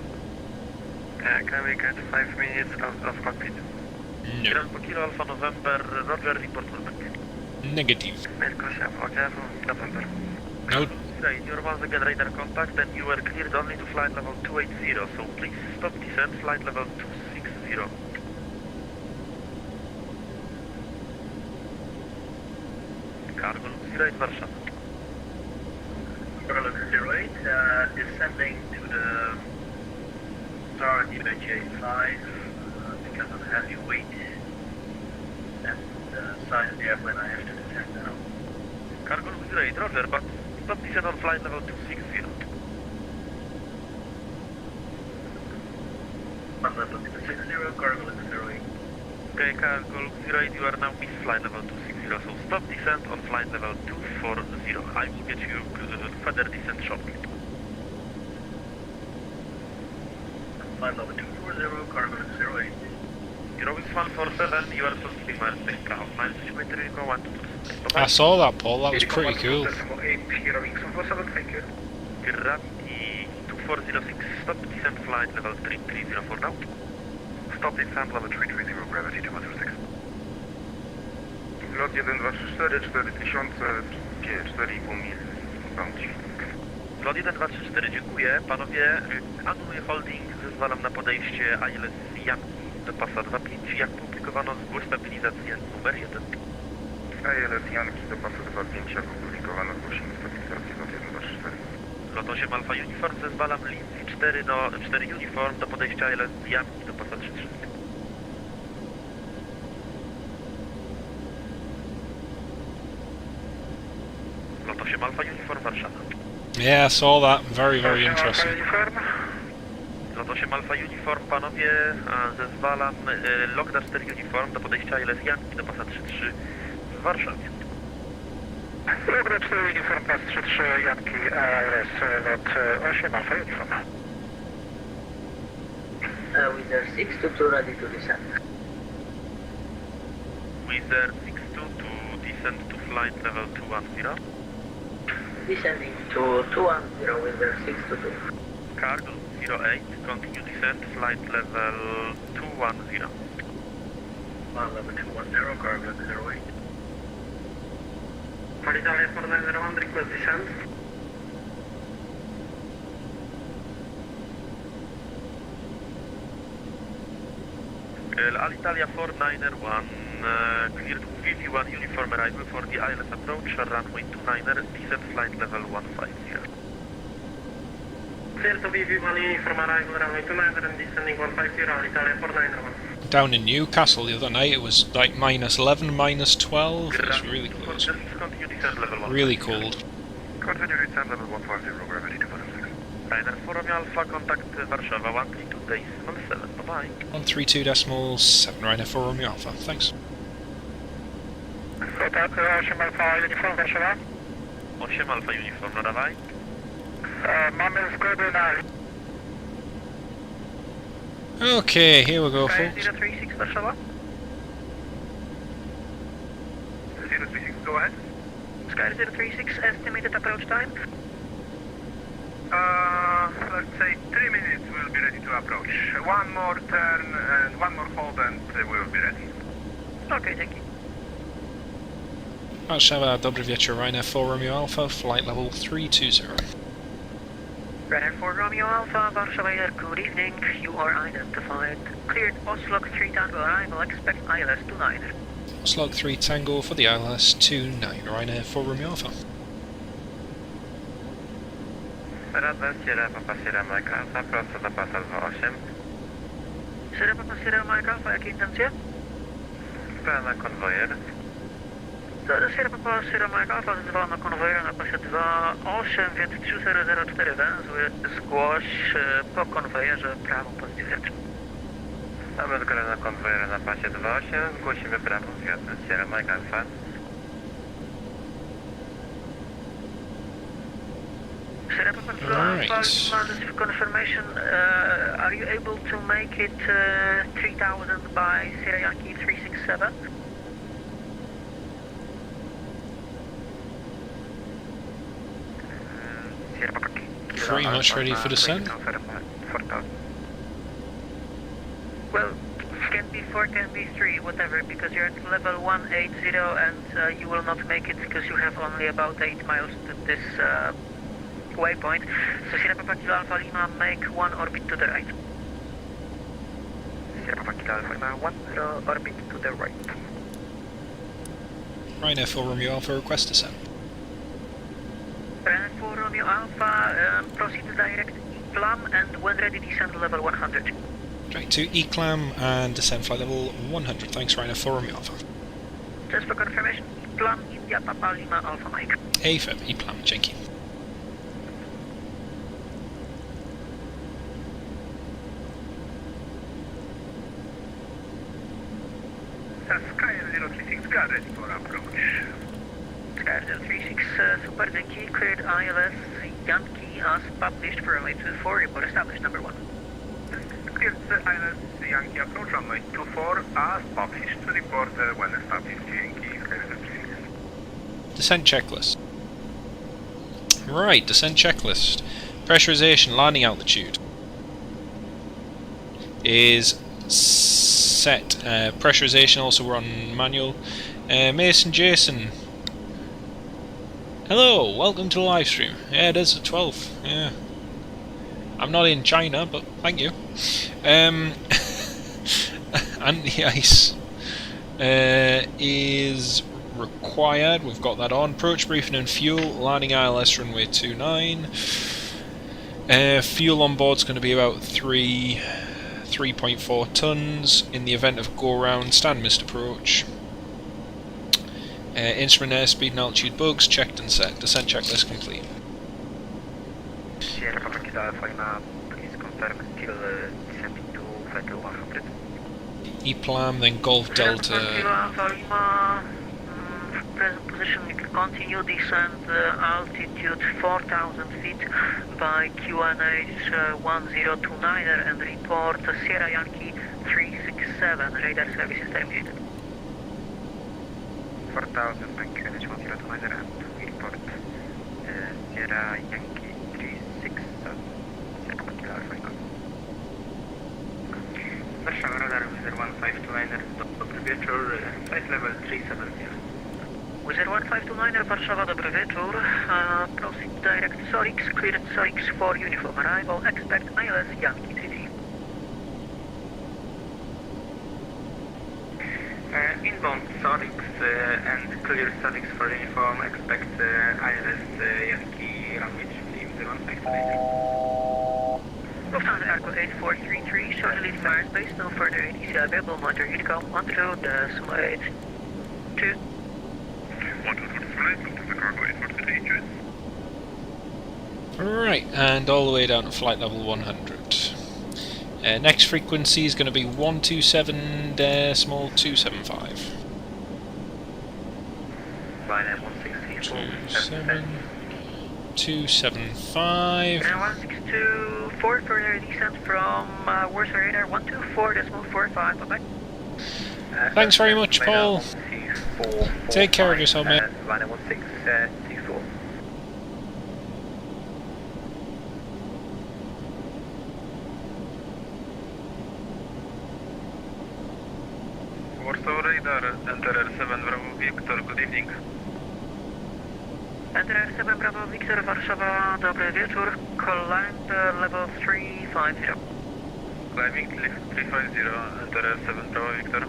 Can we get 5 minutes out of cockpit? Sierra No. Papa Kilo Alpha November, Roger, report for back. Negative. Mirko, Sierra Papa Kilo Alpha November. No. Right, you're once again radar contact and you were cleared only to flight level 280, so please stop descent, flight level 260. Cargo looks right, Warszawa. Cargo accelerate, descending to the start EPGD-5 because of heavy weight and the size of the airplane I have to descend now. Cargo looks right, Roger, but stop descent on flight level 260. On level 260, cargo accelerate. Okay, cargo looks right, you are now miss flight level 260, so stop descent on flight level 240. I will get you further descent shortly. Flight level 240, cargo accelerate. Eurowings 147, you are proceeding miles per hour. Miles to Metro 122. I saw that, Paul. That was pretty cool. Eurowings 147, thank you. Gravity 2406, stop descent flight level 3304 now. Stop descent level 330, gravity 2106. Lot 1234, 4000, 4,5 mil. Lot 1234, dziękuję. Panowie, anuluję holding, zezwalam na podejście ILS Janki do pasa 25. Jak publikowano, zgłoś stabilizację numer 1. ILS Janki do pasa 25, jak opublikowano, zgłosimy stabilizację lot 124. Lot 8 Alfa Uniform, zezwalam Lindsay 4 Uniform do podejścia ILS Janki do pasa 33. Lot 8 Alfa Uniform, Warszawa. Yeah, I saw that. Very, very interesting. Lot 8 Alfa Uniform, panowie, zezwalam Logda 4 Uniform do podejścia ILS Janki do pasa 33 w Warszawie. Logda 4 Uniform, pas 33 Janki, ALS, lot 8 Alfa Uniform. Wizard 622 ready to descend. Wizard 62 to descend to flight level 210. Descending to 210, Wizard 622. Cargo 08, continue descent, flight level 210. Flight level 210, cargo accelerate. For Italia 4901, request descent. Alitalia 491, cleared VV1 uniform arrival for the ILS approach, runway 29er, descent flight level 150. clear to BV1 uniform arrival runway 29 and descending 150 Italia 491. Down in Newcastle the other night it was like -11, -12. It was really close. Just continue descent level 1. Really cold. Continue descent level 150, gravity 246. Ryder 4 Romeo Alpha, contact Warszawa 132.7, bye-bye. 132.7, Ryder 4 Romeo Alpha, thanks. Kontakt 8 Alfa uniform Warszawa. 8 Alpha uniform, nadawaj. Mamy zgody na... Okay, here we go, folks. 036 Warszawa. 036, go ahead. Sky 036, estimated approach time. Let's say 3 minutes we'll be ready to approach. One more turn and one more hold and we'll be ready. Okay, thank you. Warszawa, dobry wieczór, Ryder 4 Romeo Alpha, flight level 320. Ryder 4 Romeo Alpha, Warszawa Air, good evening. You are identified. Cleared Oslo 3 Tango arrival, expect ILS 29. Slug 3 Tango for the ILS 29, Ryder 4 Romeo Alpha. Rada Sierra Papa Sierra Mike Alpha, prosto do pasa 28. Sierra Papa Sierra Mike Alpha, jakie intencje? Pełna konwojer. Sierra Papa Sierra Mike Alpha zezwala na konwojera na pasie 28, więc 3004 węzły. Zgłoś po konwojerze prawą pozycję wiatr. Mamy zgodę na konwojera na pasie 28, zgłosimy prawą zwiadnę Sierra Mike Alpha. Sierra Papa Alpha, just for confirmation, are you able to make it 3000 by Sierra Yankee 367? Pretty much ready for descent. Well, can be 4, can be 3, whatever, because you're at level 180 and you will not make it because you have only about 8 miles to this waypoint. So Sierra Papa Kilo Alpha Lima, make 1 orbit to the right. Sierra Papa Kilo Alpha Lima, 1 orbit to the right. Ryder 4 Romeo Alpha, request descent. Ryder 4 Romeo Alpha, proceed direct EPLAM and when ready descend level 100. Direct to ECLAM and descend flight level 100, thanks Ryder 4 Romeo Alpha. Just for confirmation, EPLAM India Papa Lima Alpha Mike. AFib, EPLAM, dzięki. Sky 036, got ready for approach. Sky 036, super dzięki, cleared ILS Yankee as published for runway 24, report established number 1. Cleared ILS Yankee approach runway 24 as published, report when established Yankee Sky 036. Descent checklist. Right, descent checklist. Pressurization, landing altitude is set. Pressurization also we're on manual. Mason Jason. Hello, welcome to the live stream. Yeah, it is the 12th. Yeah. I'm not in China, but thank you. Anti-ice is required. We've got that on. Approach briefing and fuel. Landing ILS runway 29. Fuel on board is going to be about 3.4 tons. In the event of go round, stand missed approach. Instrument airspeed and altitude bugs checked and set. Descent checklist complete. Sierra Papa Kilo Alpha Lima, please confirm still descending to flight level 100. EPLAM, then Golf Delta. Kilo Alpha Lima, present position, you can continue descent altitude 4,000 feet by QNH 1029 and report Sierra Yankee 367, radar service is terminated. 4,000 by QNH 1029 and we report Sierra Yankee 367, Sierra Papa Kilo Alpha Lima. Warszawa radar Wizard 1529, dobry wieczór, flight level 370. Wizard 1529, Warszawa, dobry wieczór. Proceed direct Sorix, cleared Sorix for uniform arrival, expect ILS Yankee 3D. Inbound Sorix and clear Sorix for uniform, expect ILS Yankee runway 3 1529. Lufthansa Cargo 8433, shortly leaving for airspace, no further ATC available, monitor Unicom 12.82. 12.8, Lufthansa Cargo 8433, choice. Right, and all the way down to flight level 100. Next frequency is going to be 127.275. Ryanair 160. 275. 1624, further descent from Warsaw Radar 124.45, bye-bye. Thanks very much, Paul. Take care of yourself, mate. Ryanair 1624. Warsaw Radar, enter R7 Bravo Victor, good evening. Enter R7 Bravo Victor, Warszawa, dobry wieczór. Climb level 350. Climbing 350, enter R7 Bravo Victor.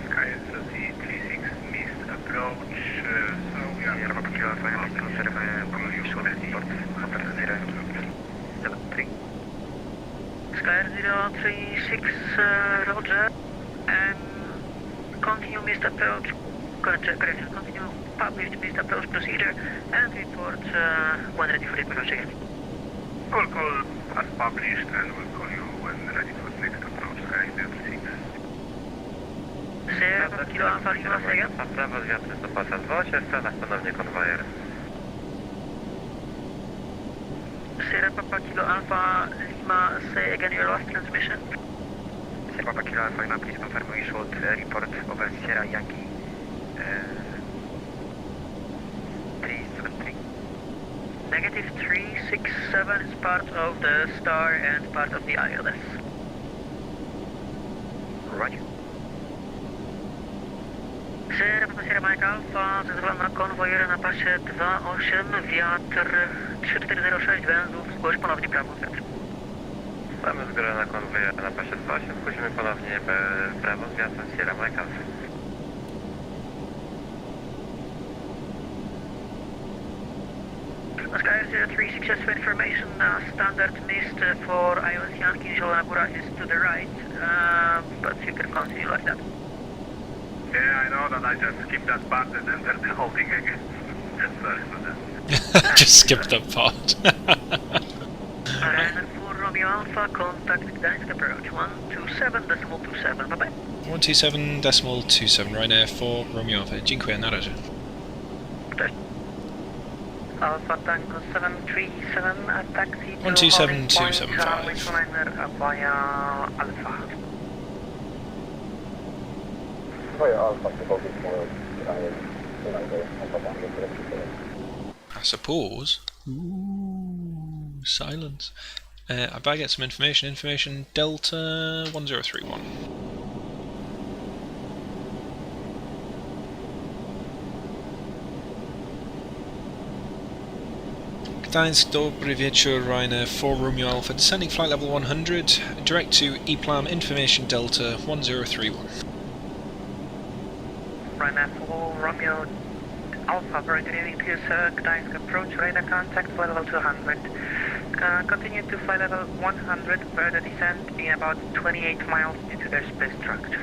Sky is 36, missed approach, so we are about to go for Sky 036, Roger. And continue missed approach, correction, continue published missed approach procedure and report when ready for approach again. Call as published and we'll call you when ready for next approach, Sky 036. Sierra Kilo Alpha Lima, say again. Prawo zwiatry 100, w stronach ponownie konwojer. Sierra Papa Kilo Alpha Lima, say again your last transmission. Sierra Papa Kilo Alpha Lima, please confirm we should report over Sierra Yankee 373. Negative 367 is part of the star and part of the ILS. Roger. Sierra Papa Sierra Mike Alpha, zezwala na konwojera na pasie 28, wiatr 3406 węzłów, zgłoś ponownie prawo wiatr. Mamy zgorę na konwojera na pasie 28, wchodzimy ponownie prawo z wiatrem Sierra Mike Alpha. Sky 036, just for information, standard mist for ILS Yankee Żolabura is to the right, but you can continue like that. Yeah, I know that I just skipped that part and entered the whole thing again. Sorry for that. Just skip that part. Ryanair 4 Romeo Alpha, contact Gdansk approach 127.27, bye-bye. 127.27, Ryanair 4 Romeo Alpha. Dziękuję, na razie. Alpha Tango 737, taxi to 127.275. Ryanair via Alpha. I suppose. Ooh, silence. I better get some information. Information Delta 1031. Gdansk, dobry wieczór, Ryanair 4 Romeo Alpha, descending flight level 100, direct to EPLAM, information Delta 1031. Ryanair 4 Romeo Alpha, very good evening to you, sir. Gdansk approach, radar contact, flight level 200. Continue to flight level 100, further descent in about 28 miles due to their space structure.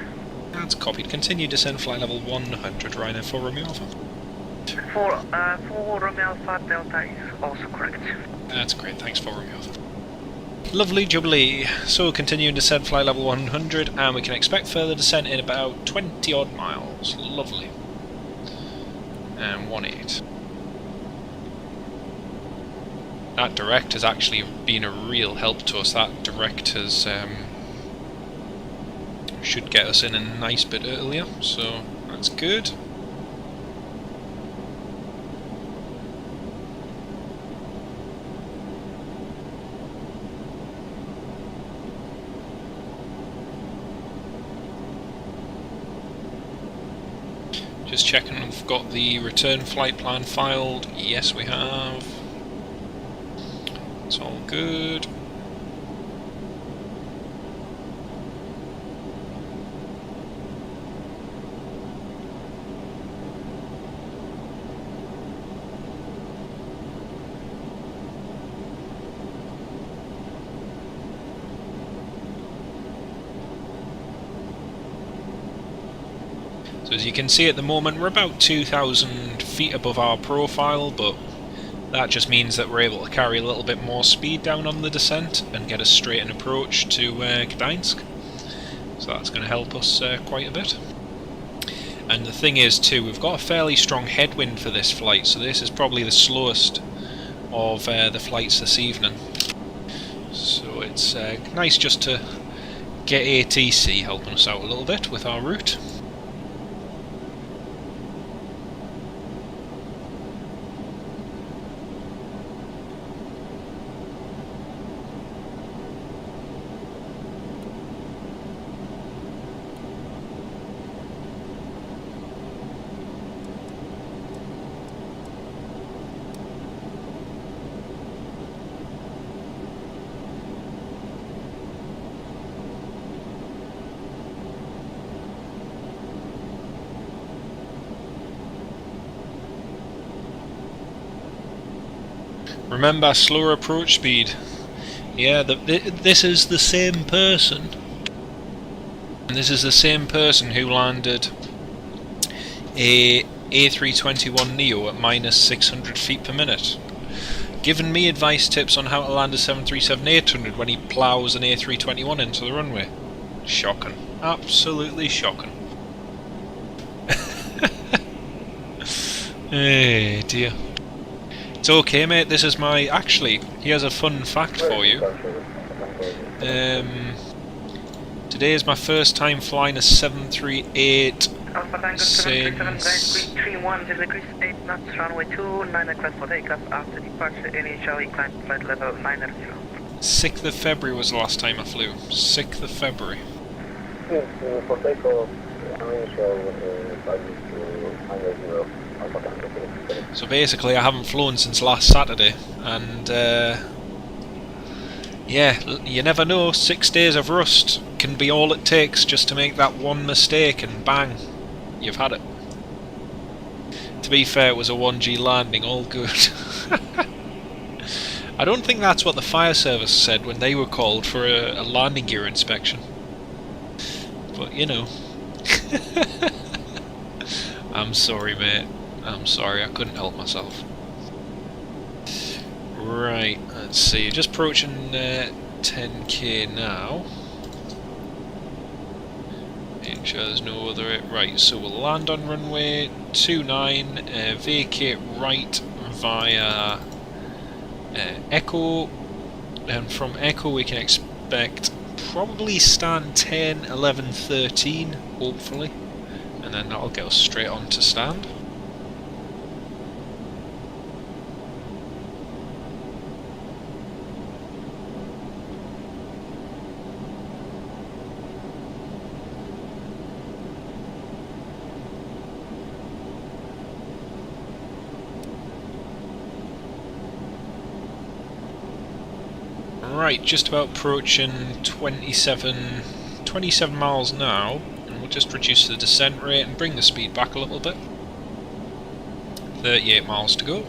That's copied. Continue descend flight level 100, Ryanair 4 Romeo Alpha. 4 Romeo Alpha Delta is also correct. That's great, thanks 4 Romeo Alpha. Lovely jubilee. So continue descent flight level 100 and we can expect further descent in about 20 odd miles. Lovely. And 18. That direct has actually been a real help to us. That direct has should get us in a nice bit earlier, so that's good. Just checking we've got the return flight plan filed. Yes, we have. It's all good. So as you can see at the moment we're about 2,000 feet above our profile, but that just means that we're able to carry a little bit more speed down on the descent and get a straight approach to Gdansk. So that's going to help us quite a bit. And the thing is too, we've got a fairly strong headwind for this flight, so this is probably the slowest of the flights this evening. So it's nice just to get ATC helping us out a little bit with our route. Remember, slower approach speed. Yeah, this is the same person. And this is the same person who landed a A321neo at minus 600 feet per minute. Giving me advice tips on how to land a 737-800 when he ploughs an A321 into the runway. Shocking. Absolutely shocking. Hey dear. It's okay, mate, this is my... Actually, here's a fun fact for you. Today is my first time flying a 738 since... 31 degrees 8 knots, runway 29 request for takeoff after departure, initially climb flight level 90. 6th of February was the last time I flew. 6th of February. Yes, for takeoff, initial flight 90. So basically I haven't flown since last Saturday, and yeah, you never know, 6 days of rust can be all it takes just to make that one mistake and bang, you've had it. To be fair, it was a 1G landing, all good. I don't think that's what the fire service said when they were called for a landing gear inspection, but you know. I'm sorry, mate. I'm sorry, I couldn't help myself. Right, let's see, just approaching 10k now. Make sure there's no other... Right, so we'll land on runway 29, vacate right via Echo, and from Echo we can expect probably stand 10, 11, 13, hopefully, and then that'll get us straight on to stand. Right, just about approaching 27 miles now, and we'll just reduce the descent rate and bring the speed back a little bit. 38 miles to go.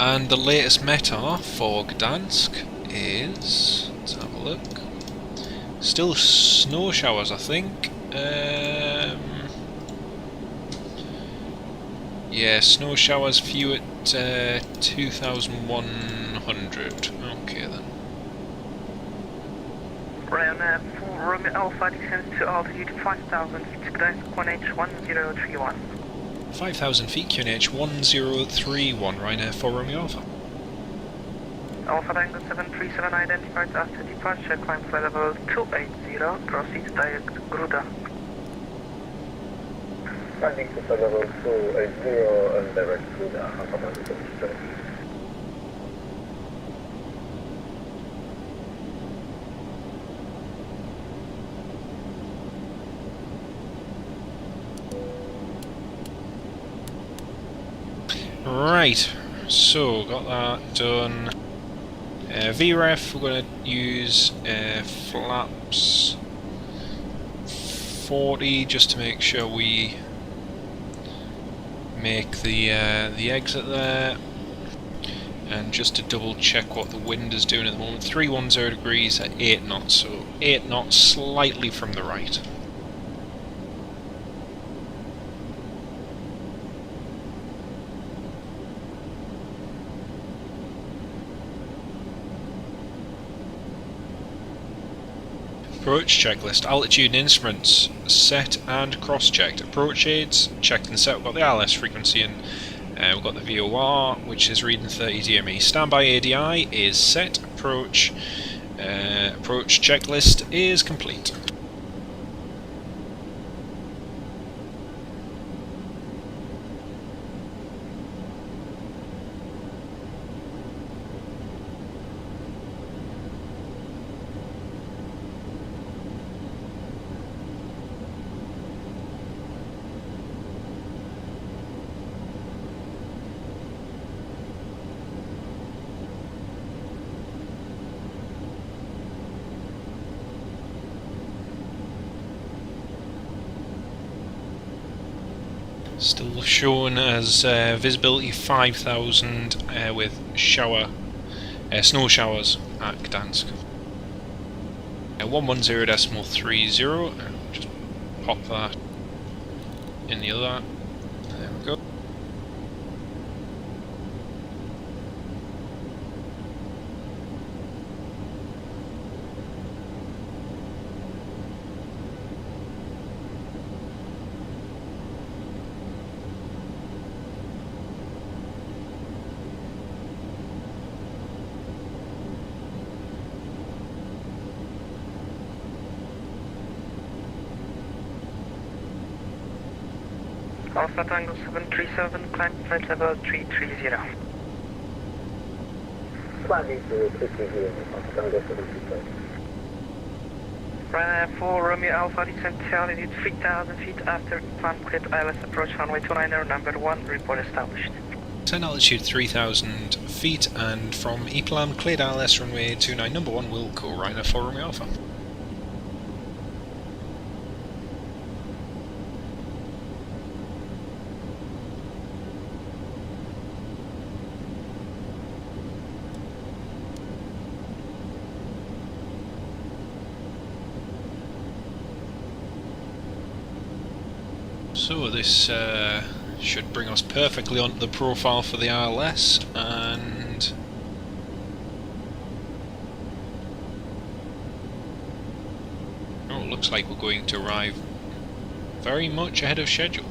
And the latest METAR for Gdansk is... let's have a look. Still snow showers, I think. Yeah, snow showers few at 2,100. Okay then. Ryanair for Romeo Alpha descends to altitude 5,000 feet, Gdansk 1H1031. 5,000 feet, QNH 1031, Ryanair for Romeo Alpha. Alpha Tango 737 identified after departure, climb flight level 280, proceed direct Gdansk. Landing to flight level 280 and direct Gdansk, Alpha Tango 737. Right, so got that done. VREF, we're going to use flaps 40 just to make sure we make the exit there. And just to double check what the wind is doing at the moment, 310 degrees at 8 knots, so 8 knots slightly from the right. Approach checklist, altitude and instruments set and cross-checked. Approach aids checked and set. We've got the ILS frequency and we've got the VOR, which is reading 30 DME. Standby ADI is set. Approach checklist is complete. Still shown as visibility 5,000 with snow showers at Gdansk. 110.30, just pop that in the other. There we go. Alpha Tango 737, climb flight level 330. Climbing to 330, Alpha Tango 737. Ryanair 4, Romeo Alpha, descent altitude 3,000 feet after plan cleared ILS approach runway 29er, number 1, report established. 10 altitude 3,000 feet and from E-plan cleared ILS runway 29 number 1 will call Ryanair 4 Romeo Alpha. So this should bring us perfectly onto the profile for the ILS, and oh, it looks like we're going to arrive very much ahead of schedule.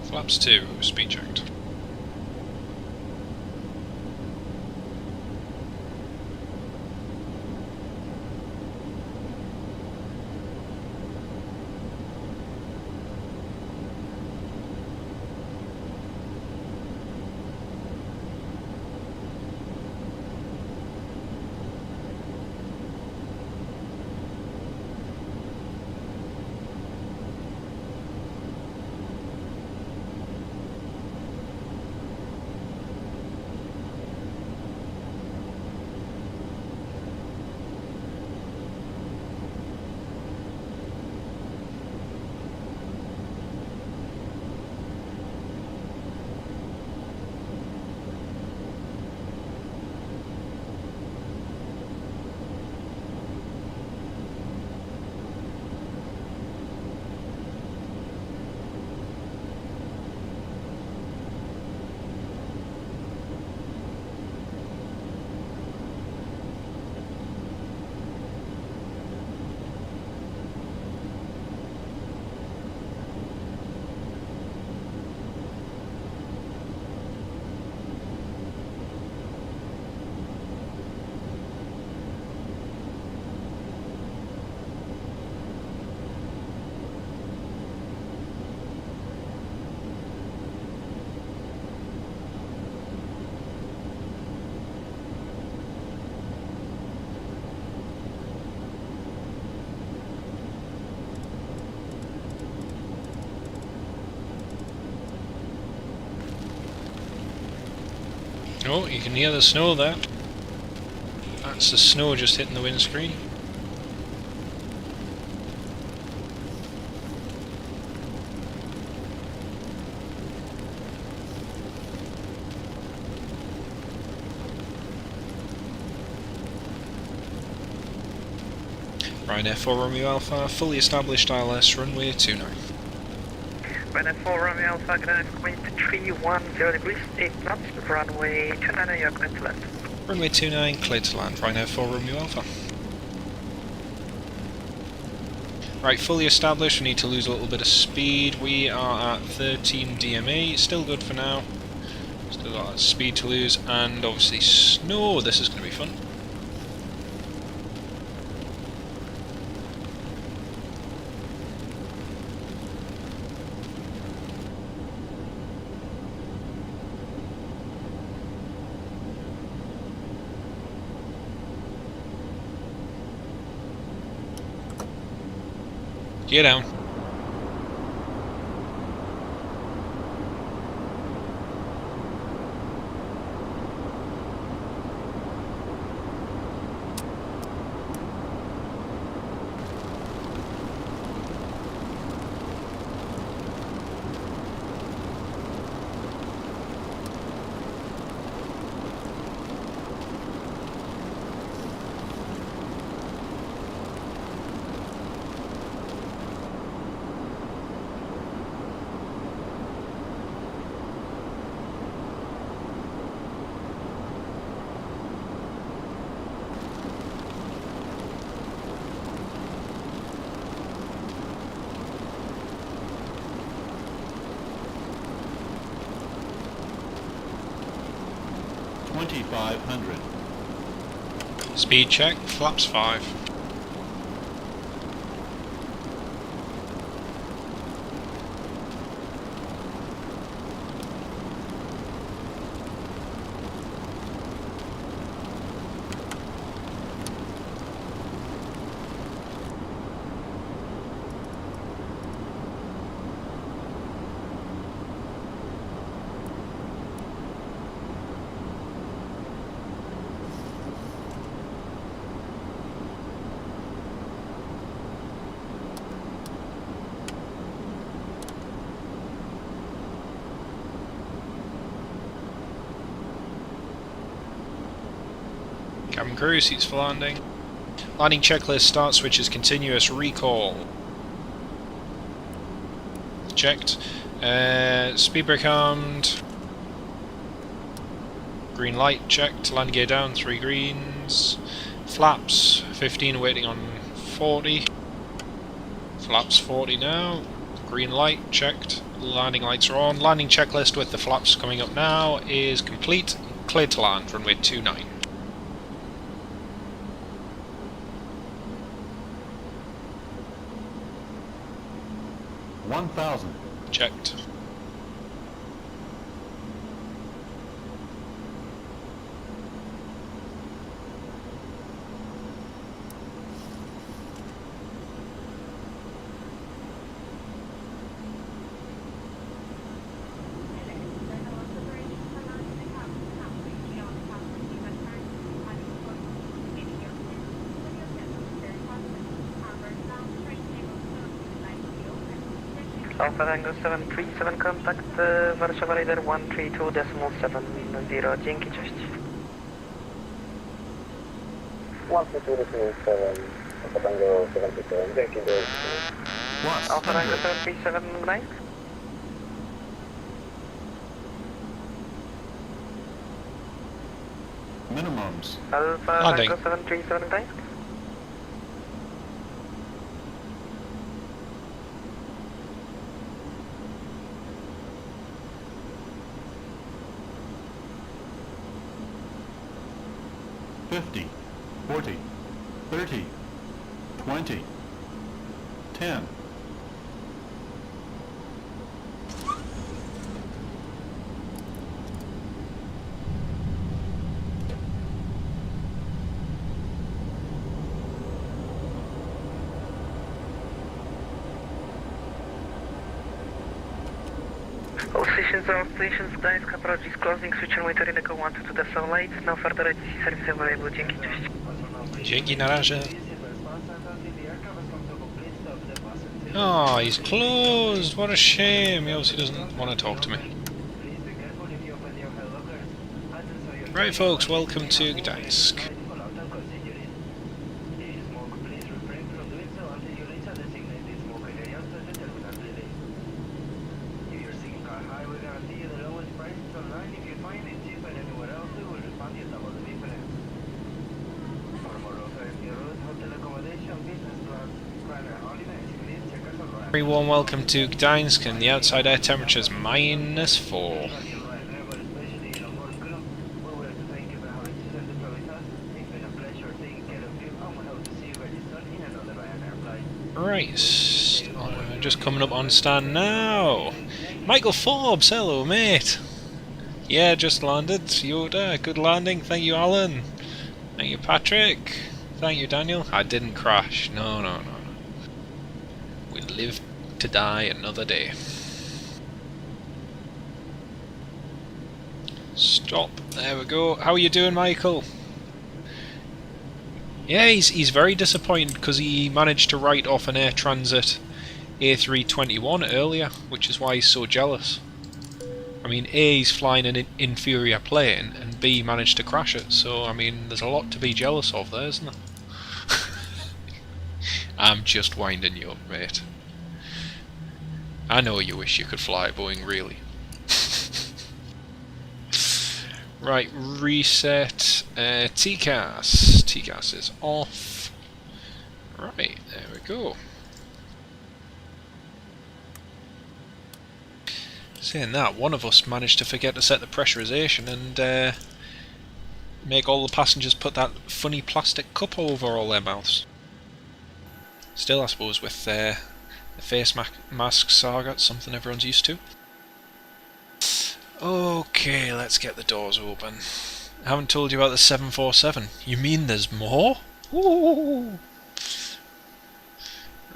Flaps 2, speed checked. Oh, you can hear the snow there. That's the snow just hitting the windscreen. Ryanair 4 Romeo Alpha, fully established ILS, runway 29. Ryanair 4 Romeo Alpha, Gdansk, wind 310 degrees, 8 knots, runway 29, you're clear to land. Runway 29, clear to land, Ryanair 4 Romeo Alpha. Right, fully established, we need to lose a little bit of speed. We are at 13 DME, still good for now. Still got that speed to lose, and obviously snow, this is going to be fun. Get down. Speed check, flaps 5. Cabin crew, seats for landing. Landing checklist, start switches continuous, recall. Checked. Speed brake armed. Green light checked, landing gear down, 3 greens. Flaps, 15 waiting on 40. Flaps 40 now. Green light checked, landing lights are on. Landing checklist with the flaps coming up now is complete. Cleared to land, runway 29. Checked. Alpha Tango 737, contact Warszawa Radar 132.70, dzięki, cześć. 132.7, Alpha Tango 737, dzięki, do Alpha Tango 737, Gdańsk. Minimums. Alpha Landing. Tango 737, Gdańsk. $50, $40, $30, $20, $10. All stations, Gdansk approach is closing, switch runway to Echo 122 decimal lights, no further ATC service available, dzięki, cześć. Dzięki, na razie. Oh, he's closed, what a shame, he obviously doesn't want to talk to me. Right folks, welcome to Gdansk. Very warm welcome to Gdansk, and the outside air temperature is -4. Right, just coming up on stand now. Michael Forbes, hello mate. Yeah, just landed. Yoda, good landing. Thank you, Alan. Thank you, Patrick. Thank you, Daniel. I didn't crash. No. We live to die another day. Stop. There we go. How are you doing, Michael? Yeah, he's very disappointed because he managed to write off an Air Transit A321 earlier, which is why he's so jealous. I mean, A, he's flying an inferior plane, and B, he managed to crash it, so, I mean, there's a lot to be jealous of there, isn't there? I'm just winding you up, mate. I know you wish you could fly Boeing, really. Right, reset. TCAS. TCAS is off. Right, there we go. Saying that, one of us managed to forget to set the pressurization and make all the passengers put that funny plastic cup over all their mouths. Still, I suppose, with the face mask saga, it's something everyone's used to. Okay, let's get the doors open. I haven't told you about the 747. You mean there's more? Ooh.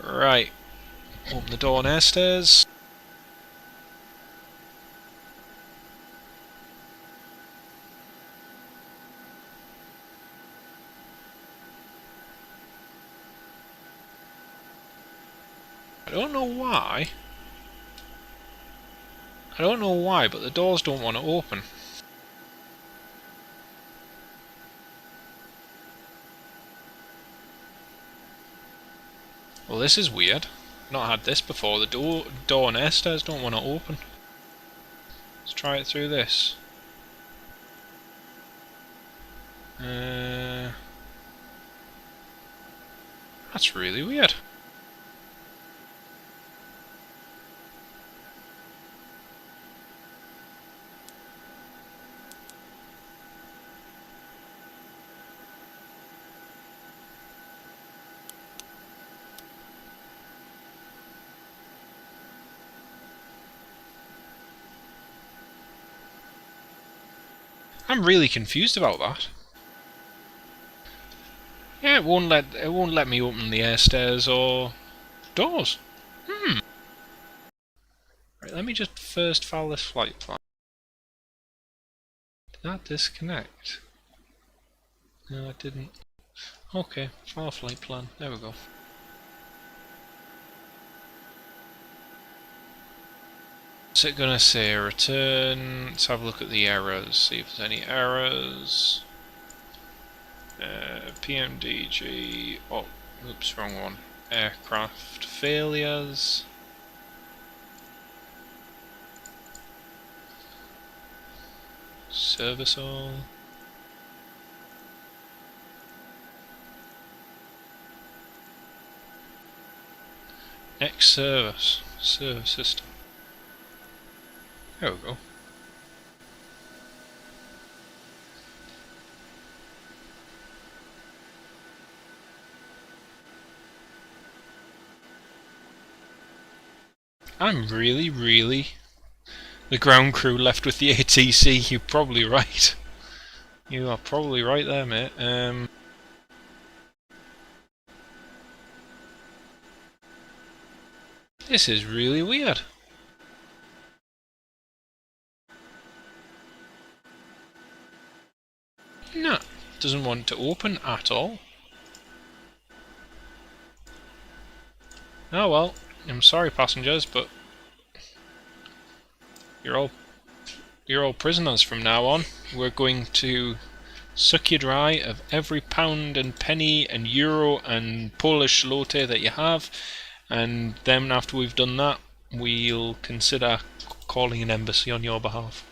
Right. Open the door on airstairs. I don't know why, but the doors don't want to open. Well, this is weird. Not had this before. The door and airstairs don't want to open. Let's try it through this. That's really weird. I'm really confused about that. Yeah, it won't let me open the airstairs or doors. Right, let me just first file this flight plan. Did that disconnect? No, it didn't. Okay, file flight plan. There we go. What's it gonna say? Return. Let's have a look at the errors. See if there's any errors. PMDG. Oh, oops, wrong one. Aircraft failures. Service all. Next service. Service system. There we go. I'm really the ground crew left with the ATC. You're probably right. You are probably right there, mate. This is really weird. Doesn't want to open at all. Oh well, I'm sorry passengers, but you're all prisoners from now on. We're going to suck you dry of every pound and penny and euro and Polish zloty that you have, and then after we've done that, we'll consider calling an embassy on your behalf.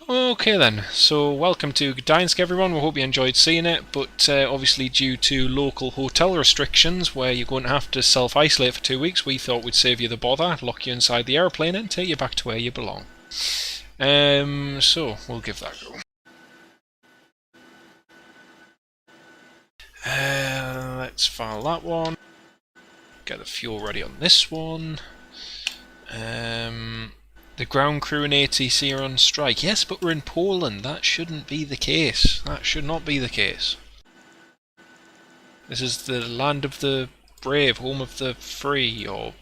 Okay then, so welcome to Gdansk everyone, we hope you enjoyed seeing it, but obviously due to local hotel restrictions where you're going to have to self-isolate for 2 weeks, we thought we'd save you the bother, lock you inside the aeroplane and take you back to where you belong. So, we'll give that a go. Let's file that one, get the fuel ready on this one. The ground crew and ATC are on strike. Yes, but we're in Poland. That shouldn't be the case. That should not be the case. This is the land of the brave, home of the free, or...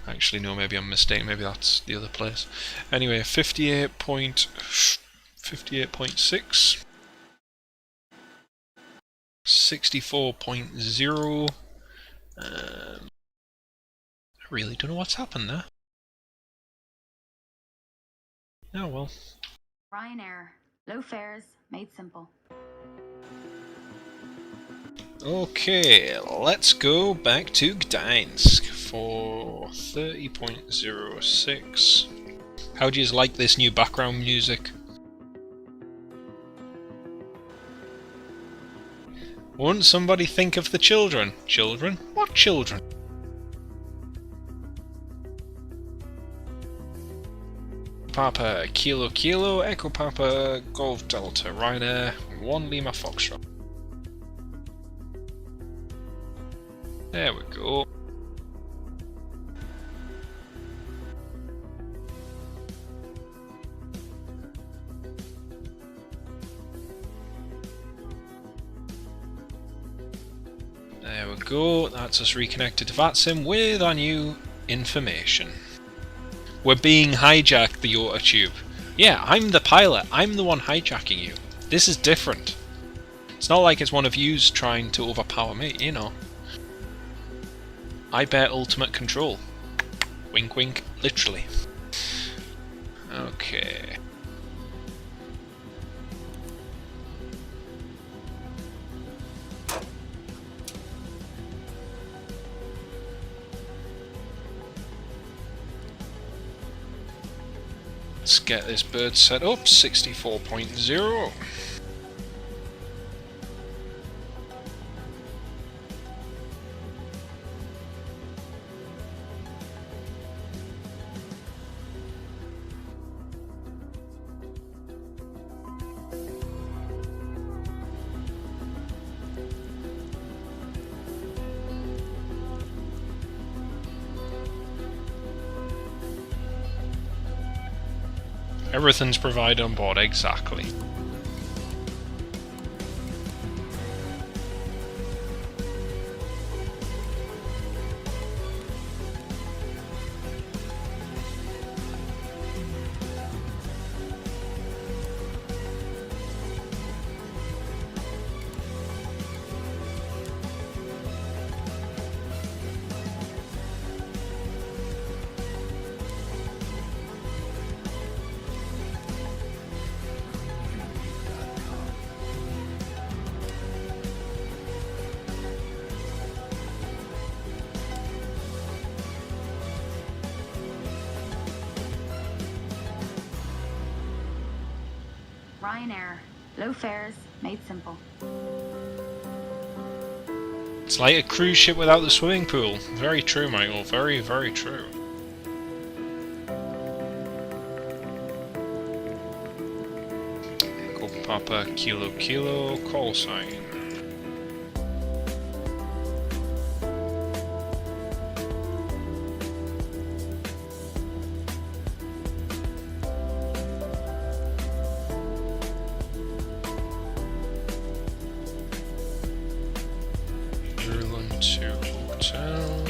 Actually, no, maybe I'm mistaken. Maybe that's the other place. Anyway, 58.6. 64.0. I really don't know what's happened there. Oh well. Ryanair. Low fares, made simple. Okay, let's go back to Gdansk for 30.06. How do you like this new background music? Won't somebody think of the children? Children? What children? Papa Kilo Kilo, Echo Papa, Golf Delta, Ryanair, 1 Lima Foxtrot. There we go. There we go, that's us reconnected to VATSIM with our new information. We're being hijacked, the Autotube. Yeah, I'm the pilot. I'm the one hijacking you. This is different. It's not like it's one of yous trying to overpower me, you know. I bear ultimate control. Wink wink, literally. Okay. Let's get this bird set up, 64.0. Everything's provided on board, exactly. Ryanair. Low fares, made simple. It's like a cruise ship without the swimming pool. Very true, Michael. Very, very true. Echo Papa Kilo Kilo, call sign. To hotel.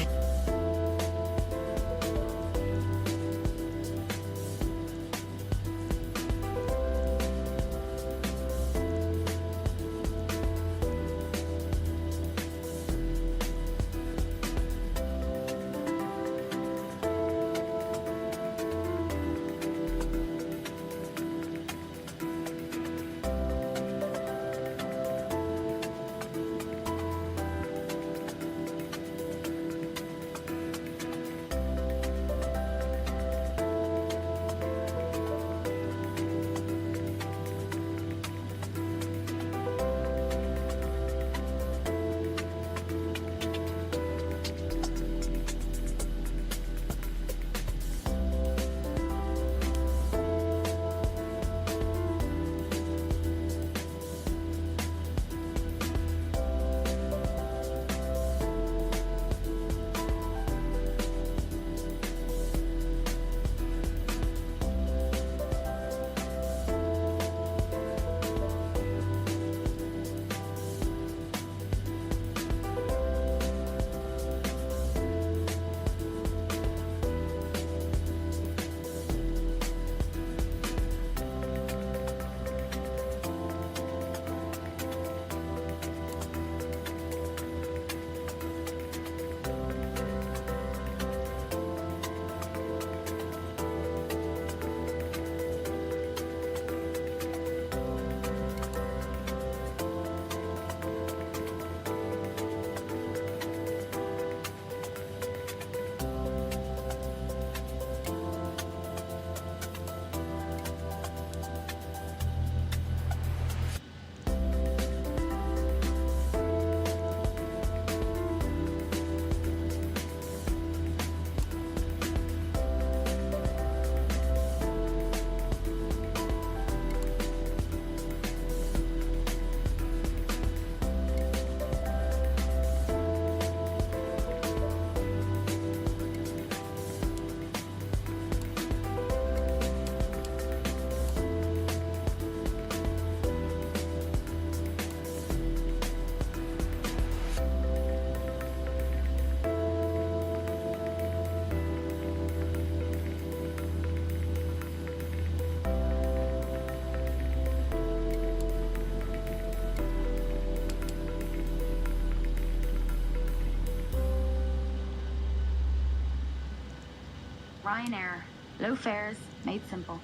Ryanair. Low fares, made simple.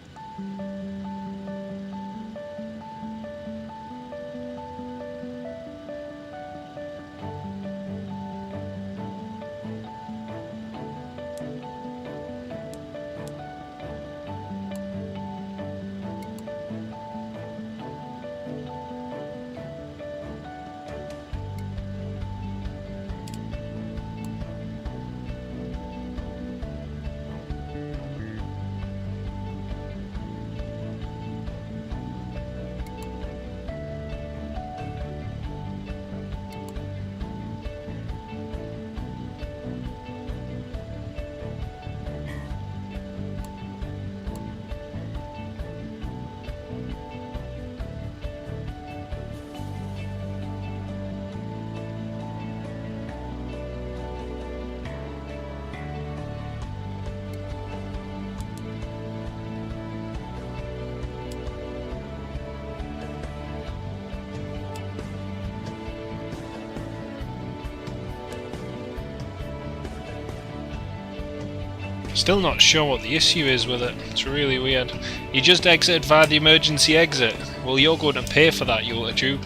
Still not sure what the issue is with it. It's really weird. You just exited via the emergency exit. Well, you're going to pay for that, YouTube.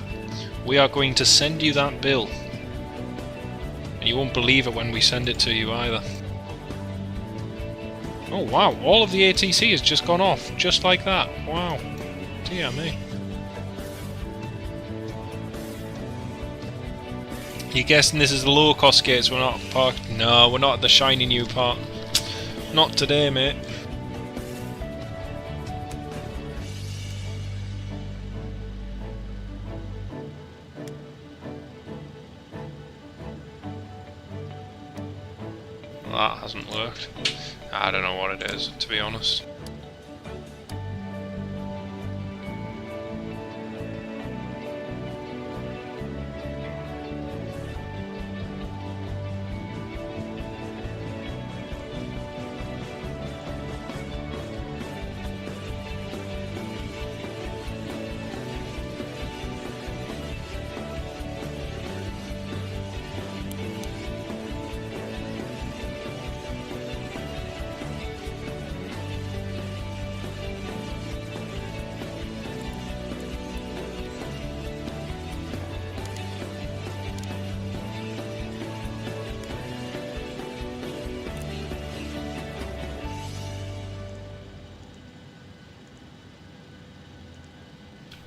We are going to send you that bill. And you won't believe it when we send it to you either. Oh wow, all of the ATC has just gone off, just like that. Wow. Dear me. You guessing this is the low cost gates? We're not parked? No, we're not at the shiny new part. Not today, mate. Well, that hasn't worked. I don't know what it is, to be honest.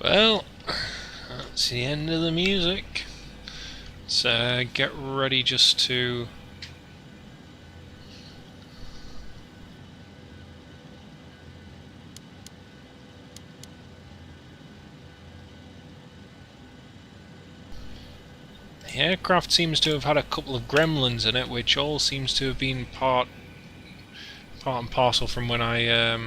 Well, that's the end of the music. Let's get ready just to... The aircraft seems to have had a couple of gremlins in it, which all seems to have been part and parcel from when I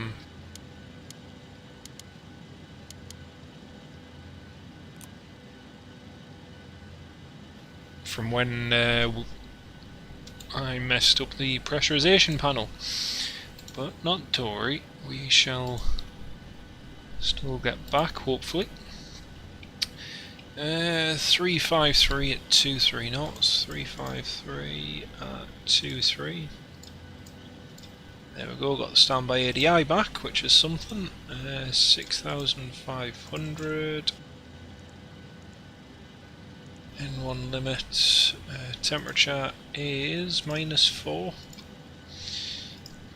I messed up the pressurization panel. But not to worry, we shall still get back, hopefully. 353 at 23 knots, 353 at 23. There we go, got the standby ADI back, which is something. 6,500. N1 limit, temperature is -4.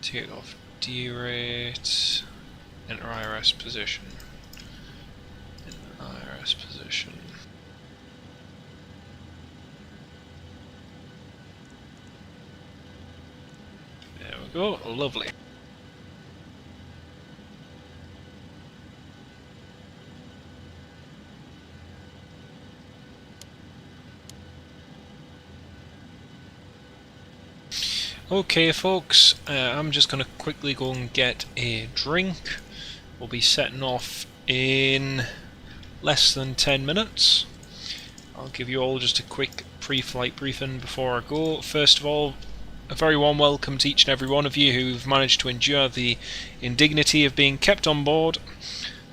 Take off D-rate, enter IRS position. Enter IRS position. There we go, lovely. Okay folks, I'm just going to quickly go and get a drink. We'll be setting off in less than 10 minutes. I'll give you all just a quick pre-flight briefing before I go. First of all, a very warm welcome to each and every one of you who've managed to endure the indignity of being kept on board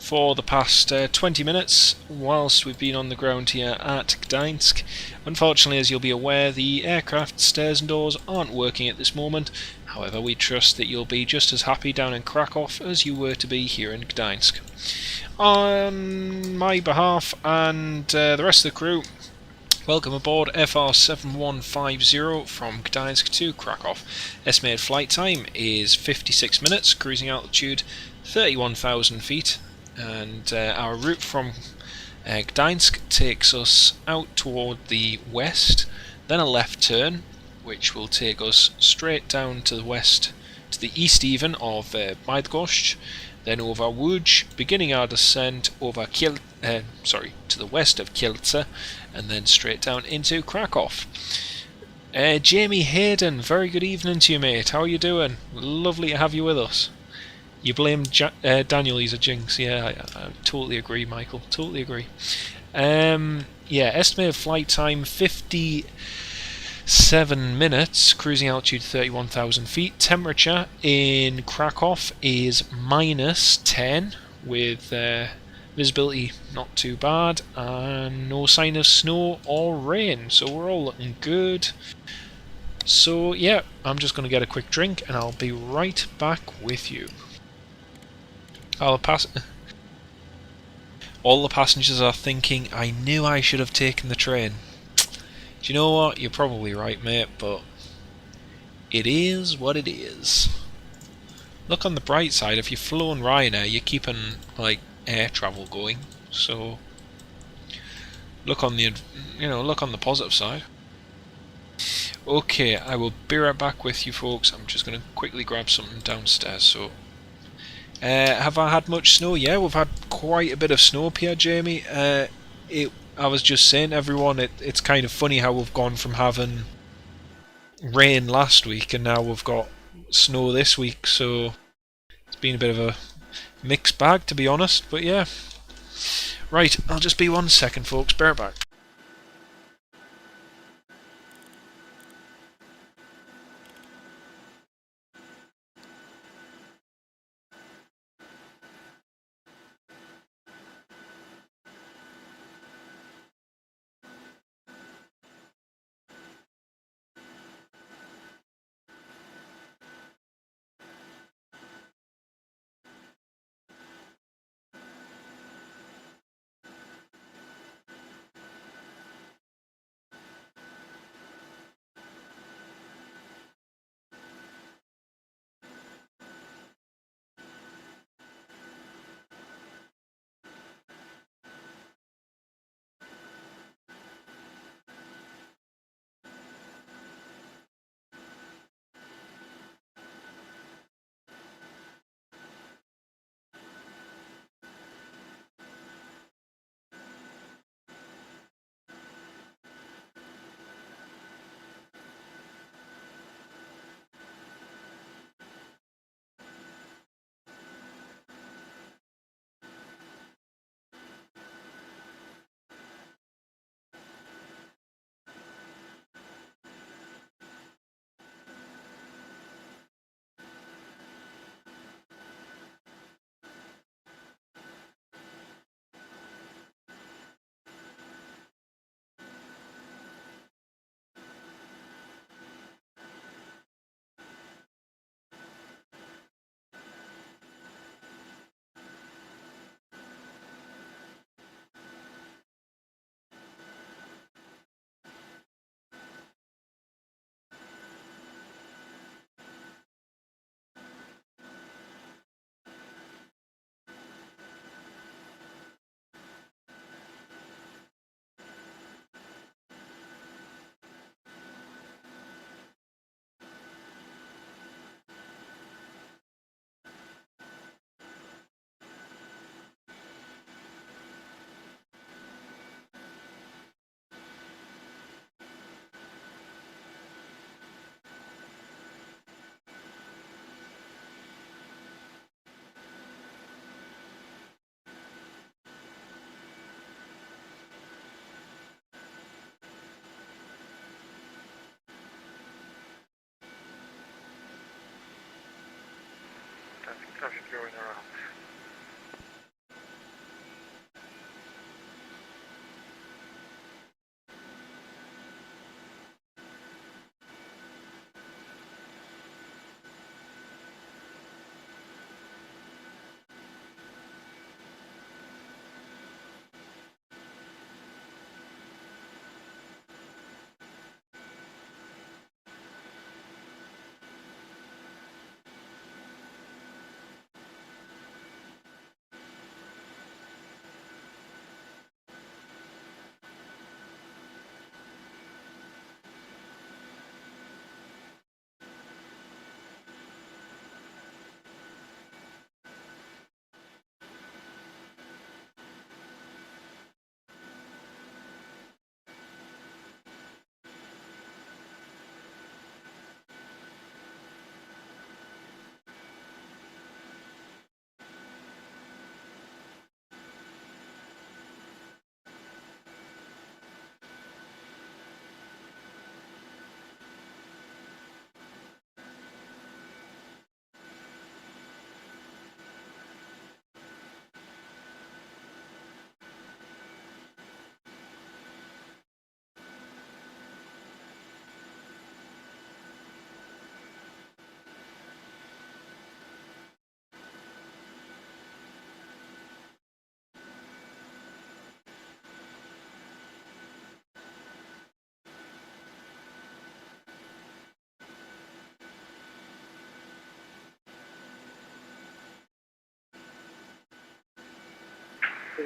for the past 20 minutes whilst we've been on the ground here at Gdansk. Unfortunately, as you'll be aware, the aircraft stairs and doors aren't working at this moment. However, we trust that you'll be just as happy down in Krakow as you were to be here in Gdansk. On my behalf and the rest of the crew, welcome aboard FR7150 from Gdansk to Krakow. Estimated flight time is 56 minutes, cruising altitude 31,000 feet, and our route from Gdansk takes us out toward the west, then a left turn, which will take us straight down to the west, to the east even of Bydgoszcz, then over Łódź, beginning our descent over to the west of Kielce, and then straight down into Krakow. Jamie Hayden, very good evening to you, mate. How are you doing? Lovely to have you with us. You blame Daniel, he's a jinx. Yeah, I totally agree, Michael. Totally agree. Yeah, estimated flight time 57 minutes, cruising altitude 31,000 feet. Temperature in Krakow is -10 with visibility not too bad and no sign of snow or rain, so we're all looking good. So yeah, I'm just going to get a quick drink and I'll be right back with you. All the passengers are thinking, I knew I should have taken the train. Do you know what? You're probably right, mate, but it is what it is. Look on the bright side, if you've flown Ryanair, you're keeping like air travel going. So look on the positive side. Okay, I will be right back with you folks. I'm just going to quickly grab something downstairs. So have I had much snow? Yeah, we've had quite a bit of snow up here, Jamie. I was just saying to everyone, it's kind of funny how we've gone from having rain last week and now we've got snow this week, so it's been a bit of a mixed bag, to be honest, but yeah. Right, I'll just be 1 second, folks. Bear it back. Traffic going around.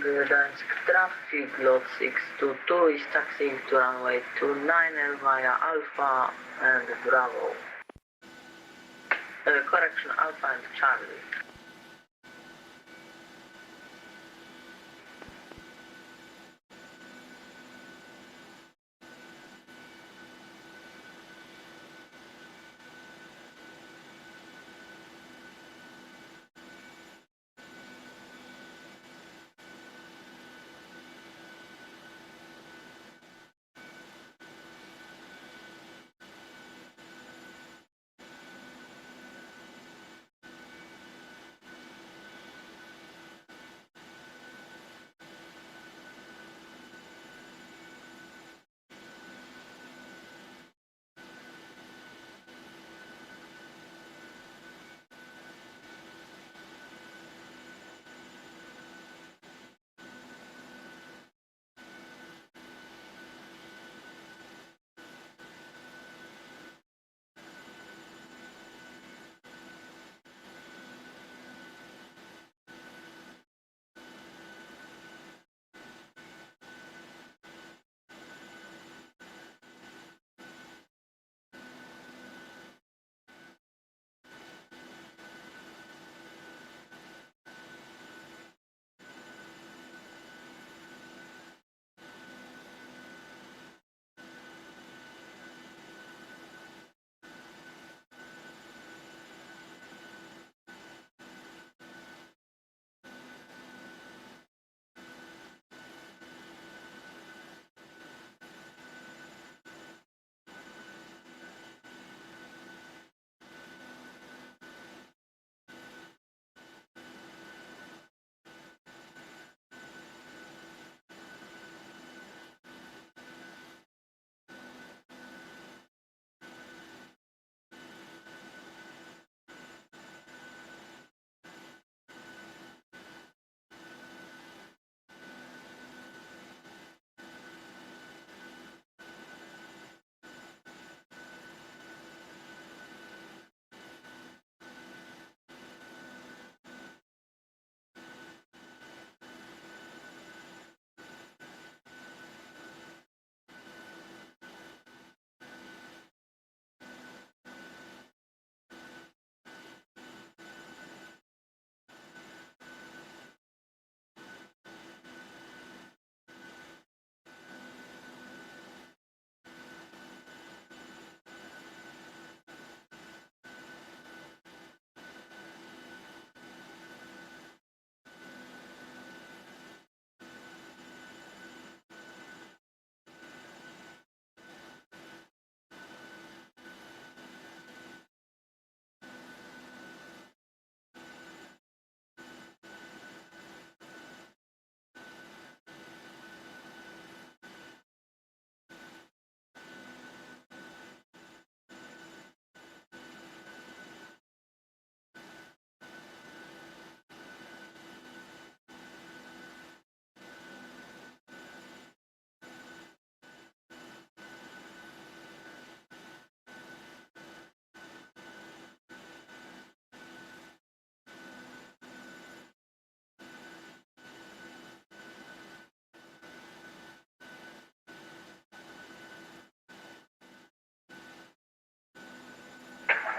Gdansk traffic, lot 622 is taxiing to runway 29 via Alpha and Bravo. Correction, Alpha and Charlie.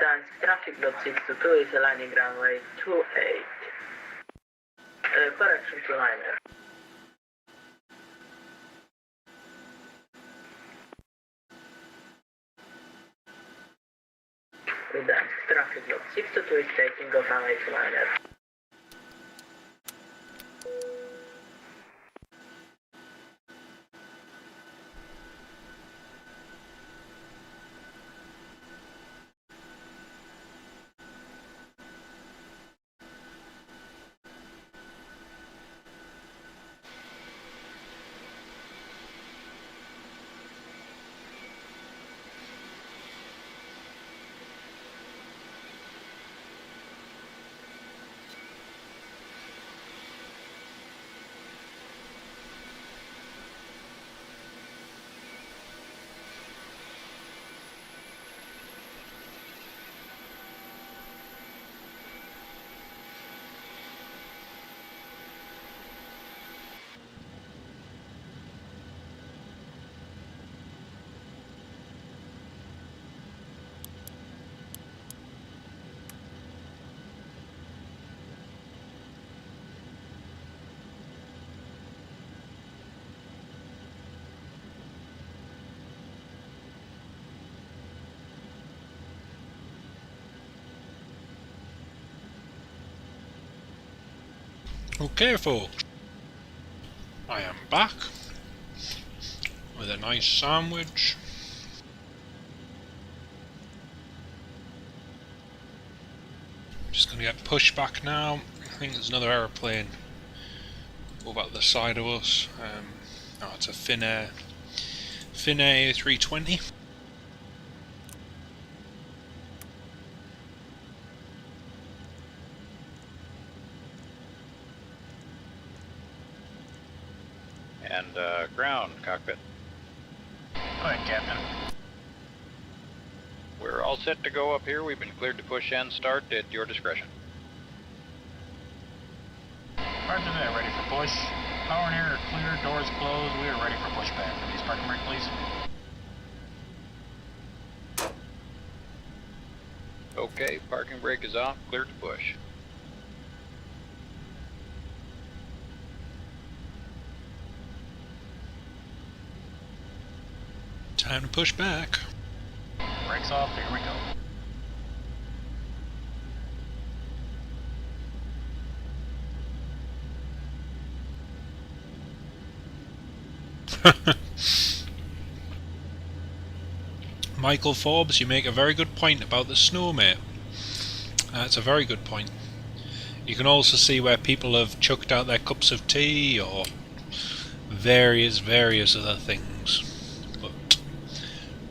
Gdansk traffic, lot 622 is aligning runway 28. Correction to liner. Gdansk traffic, lot 622 is taking off runway to liner. Okay folks, I am back with a nice sandwich. Just gonna get pushed back now. I think there's another aeroplane over at the side of us. Oh, it's a Finnair 320. And ground, cockpit. Go ahead, Captain. We're all set to go up here. We've been cleared to push and start at your discretion. Roger that, ready for push. Power and air are clear, doors closed. We are ready for pushback. Release parking brake, please. Okay, parking brake is off, cleared to push. Time to push back. Brakes off, here we go. Michael Forbes, you make a very good point about the snow, mate. That's a very good point. You can also see where people have chucked out their cups of tea or various other things. But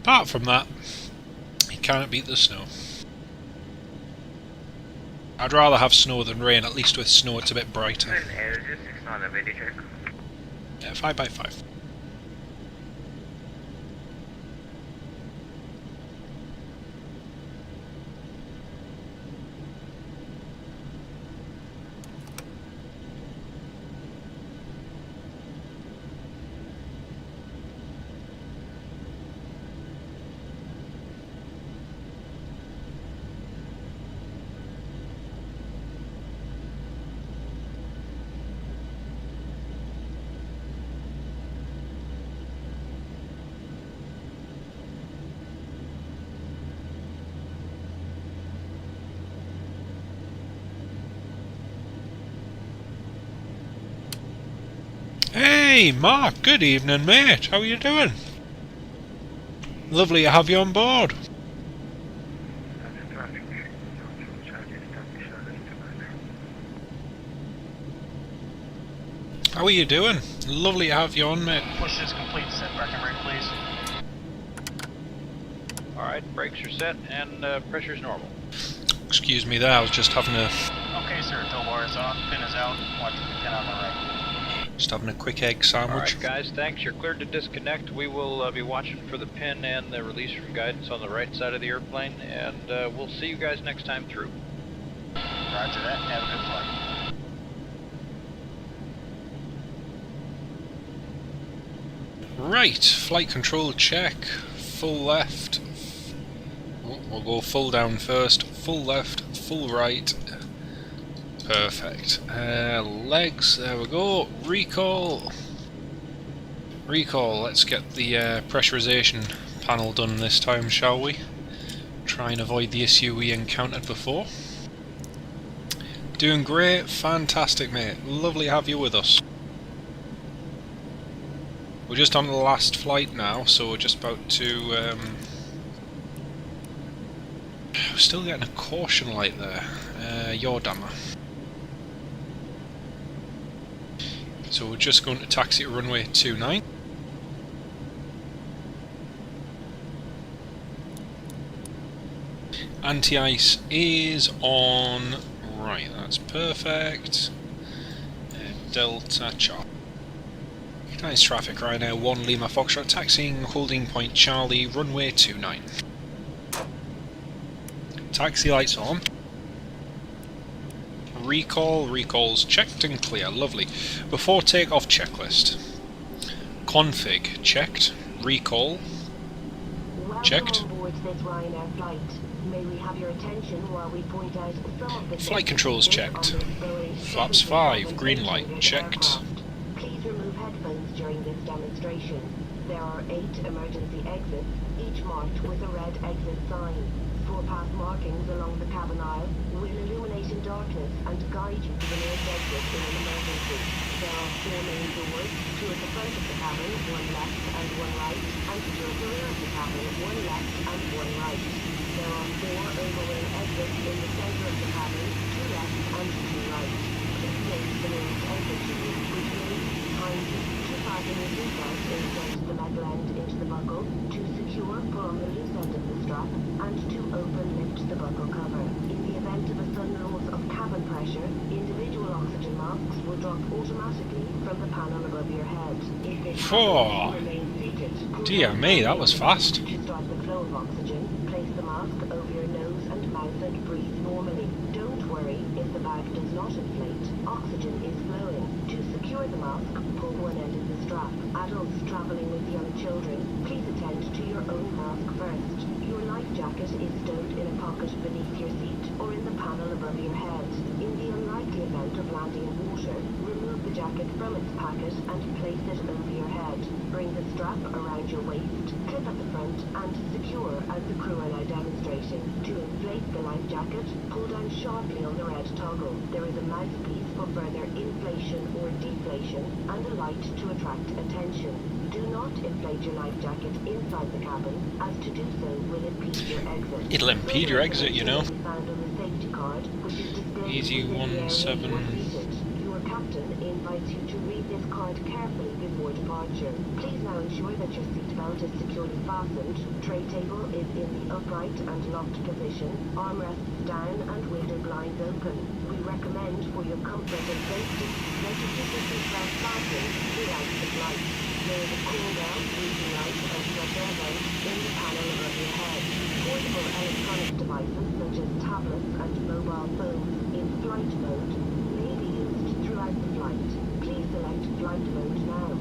apart from that, you can't beat the snow. I'd rather have snow than rain. At least with snow it's a bit brighter. Yeah, 5x5. Hey Mark, good evening mate, how are you doing? Lovely to have you on board. How are you doing? Lovely to have you on mate. Push is complete, set parking brake, please. Alright, brakes are set and pressure's normal. Excuse me there, I was just having a... Okay sir, tow bar is off, pin is out, watch the pin on the right. Just having a quick egg sandwich. Alright guys, thanks. You're cleared to disconnect. We will be watching for the pin and the release from guidance on the right side of the airplane, and we'll see you guys next time through. Roger that, have a good flight. Right, flight control check. Full left. We'll go full down first. Full left, full right. Perfect. Legs, there we go. Recall. Let's get the pressurization panel done this time, shall we? Try and avoid the issue we encountered before. Doing great, fantastic mate. Lovely to have you with us. We're just on the last flight now, so we're just about to... we're still getting a caution light there. Yordammer. So we're just going to taxi to runway 29. Anti-ice is on. Right, that's perfect. Delta Charlie. Nice traffic right now. 1 Lima Foxtrot taxiing holding point Charlie, runway 29. Taxi lights on. Recall's checked and clear, lovely. Before takeoff checklist. Config checked, recall checked. Flight controls checked. Flaps 5, green light checked. Please remove headphones during this demonstration. There are 8 emergency exits, each marked with a red exit sign. 4 path markings along the cabin aisle will illuminate in dark darkness and guide you to the nearest exit in an emergency. There are 4 main doors, 2 at the front of the cabin, 1 left and 1 right, and 2 at the rear of the cabin, 1 left and 1 right. There are 4 overwing exits in the center of the cabin, 2 left and 2 right. Please make the nearest exit to you, which may be behind you. To fasten your seatbelt, insert the metal end into the buckle. To secure, pull on the loose end of the strap, and to open, lift the buckle cover. In the event of a sudden loss of cabin pressure, individual oxygen masks will drop automatically from the panel above your head. If this happens, remain seated. Dear me, that was fast. To start the flow of oxygen, place the mask over your nose and mouth and breathe normally. Don't worry if the bag does not inflate. Oxygen is flowing. To secure the mask, pull one end of the strap. Adults traveling with young children, please attend to your own mask first. Your life jacket is stowed in a pocket beneath your seat or in the panel above your head. In the unlikely event of landing in water, remove the jacket from its packet and place it over your head. Bring the strap around your waist, clip at the front, and secure as the crew are now demonstrating. To inflate the life jacket, pull down sharply on the red toggle. There is a mouthpiece for further inflation or deflation and a light to attract attention. Do not inflate your life jacket inside the cabin, as to do so will impede your exit. It'll impede your exit, you know. Found on the safety card, which is displayed Easy within the area 17. you are seated. Your captain invites you to read this card carefully before departure. Please now ensure that your seatbelt is securely fastened, tray table is in the upright and locked position, armrests down and window blinds open. We recommend for your comfort and safety that you keep your seatbelt fastened throughout the flight. There is a cool down, breathing light and fresh air vent in the panel above your head. Portable electronic devices such as tablets and mobile phones in flight mode may be used throughout the flight. Please select flight mode now.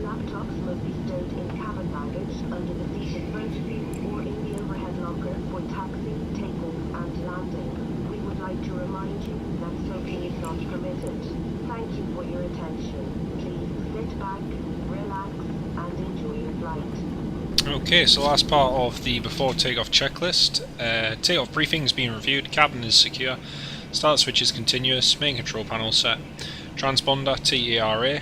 Laptops must be stowed in cabin baggage under the seat in front of you or in the overhead locker for taxi, takeoff and landing. We would like to remind you that smoking is not permitted. Thank you for your attention. Please sit back, relax and enjoy your flight. Okay, so last part of the before takeoff checklist. Takeoff briefing has been reviewed, cabin is secure, start switch is continuous, main control panel set, transponder TERA,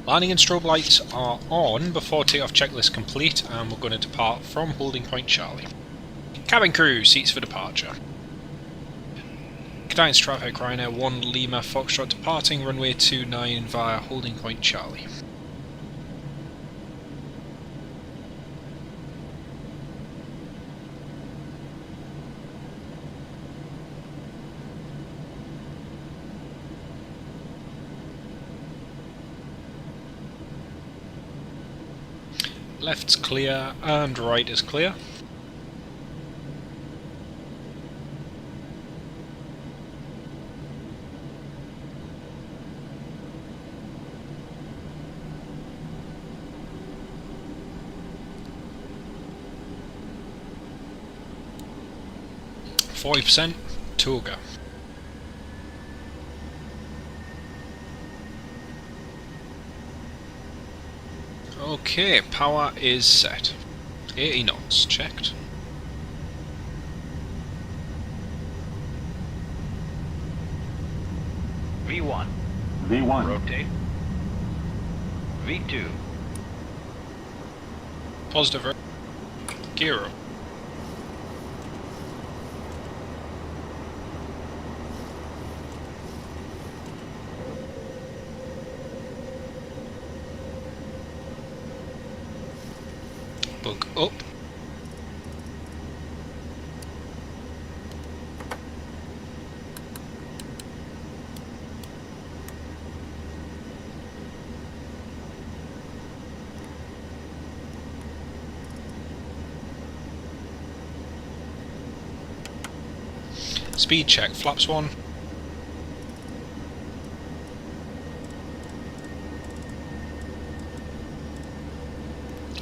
landing and strobe lights are on before takeoff checklist complete, and we're going to depart from holding point Charlie. Cabin crew, seats for departure. Gdansk traffic, Ryanair 1 Lima Foxtrot departing runway 29 via holding point Charlie. Left's clear and right is clear. %, Toga. Okay, power is set. 80 knots, checked. V1. V1. Rotate. V2. Positive. Gear up. Book up. Speed check, flaps 1.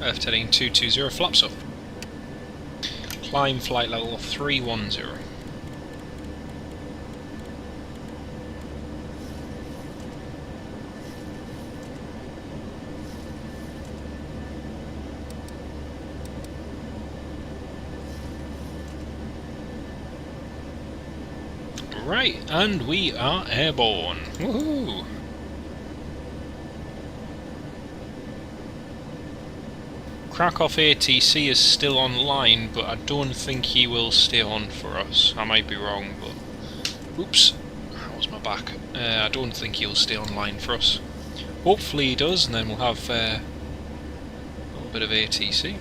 Left heading 220, flaps up. Climb flight level 310. Right, and we are airborne. Woohoo! Krakow ATC is still online, but I don't think he will stay on for us. I might be wrong, but... Oops, that was my back. I don't think he'll stay online for us. Hopefully he does, and then we'll have a little bit of ATC.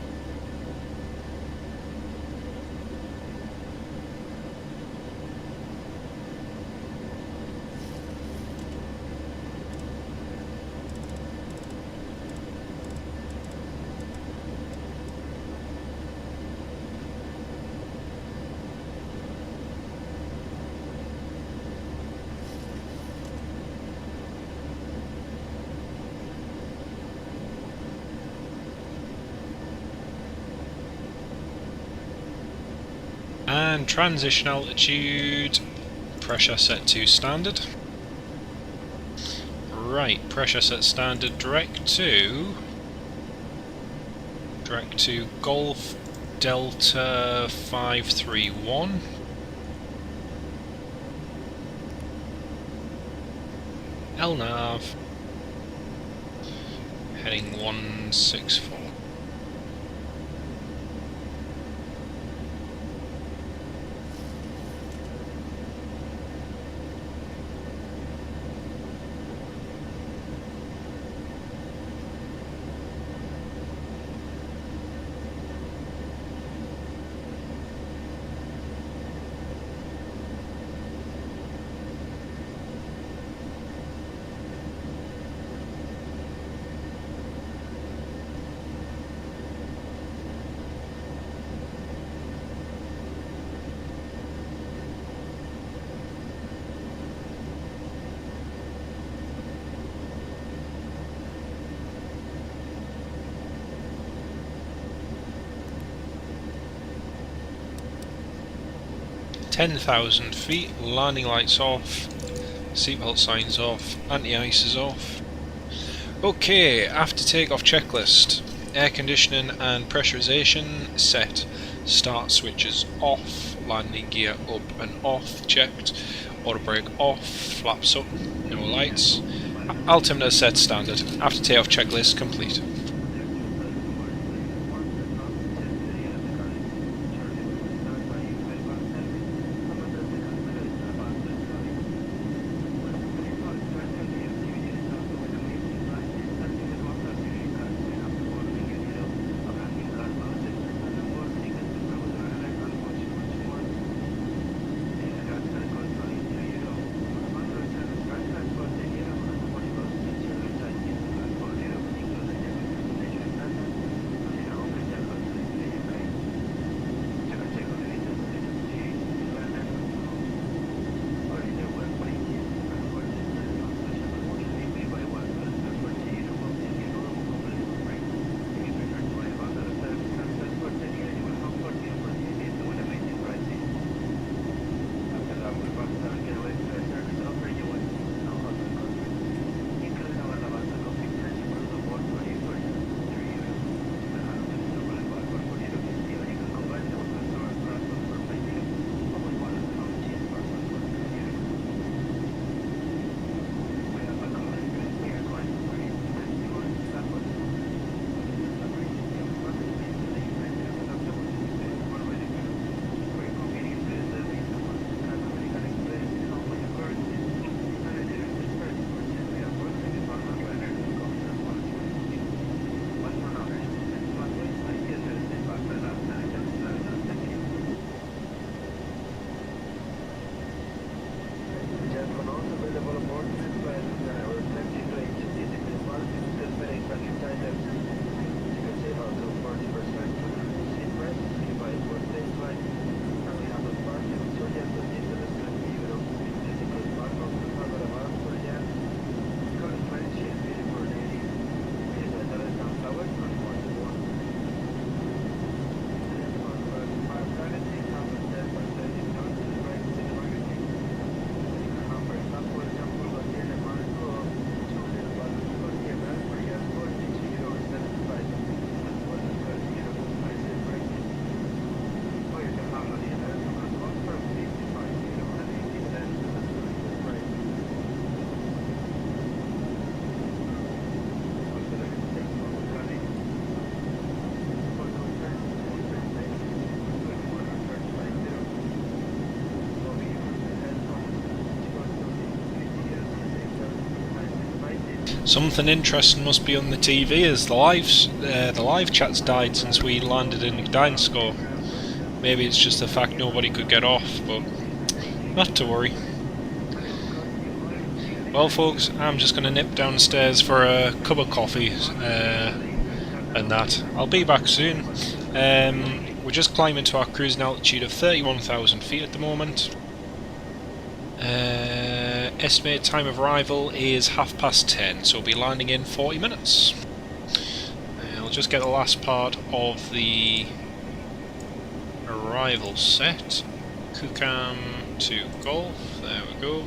And transition altitude, pressure set to standard. Right, pressure set standard, direct to Golf Delta 531. LNAV, heading 164. (10,000 feet), landing lights off, seatbelt signs off, anti-ice is off. Okay, after takeoff checklist, air conditioning and pressurization set, start switches off, landing gear up and off checked, auto brake off, flaps up, no lights, altimeter set standard, after takeoff checklist complete. Something interesting must be on the TV as the live chat's died since we landed in Gdansk, or maybe it's just the fact nobody could get off, but not to worry. Well folks, I'm just going to nip downstairs for a cup of coffee and that. I'll be back soon. We're just climbing to our cruising altitude of 31,000 feet at the moment. Estimated time of arrival is 10:30, so we'll be landing in 40 minutes. I'll just get the last part of the arrival set. Kukam to Golf, there we go.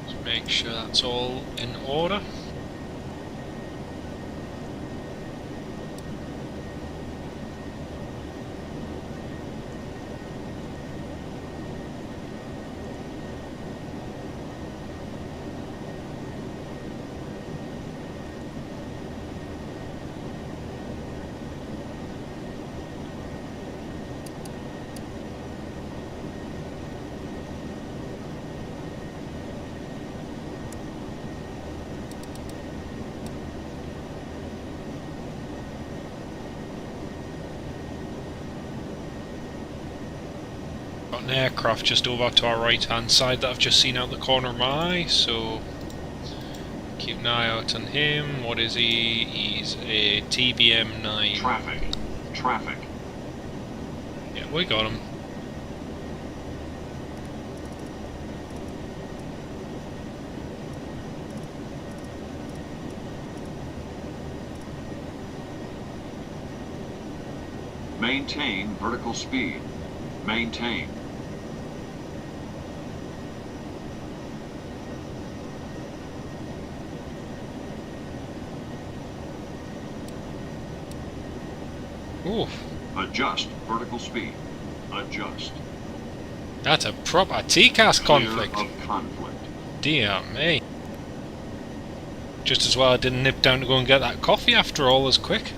Just make sure that's all in order. Got an aircraft just over to our right hand side that I've just seen out the corner of my eye, so keep an eye out on him. What is he? He's a TBM-9. Traffic. Yeah, we got him. Maintain vertical speed. Maintain. Ooh. Adjust vertical speed. Adjust. That's a proper TCAS conflict. Clear of conflict. Dear me. Just as well I didn't nip down to go and get that coffee after all as quick.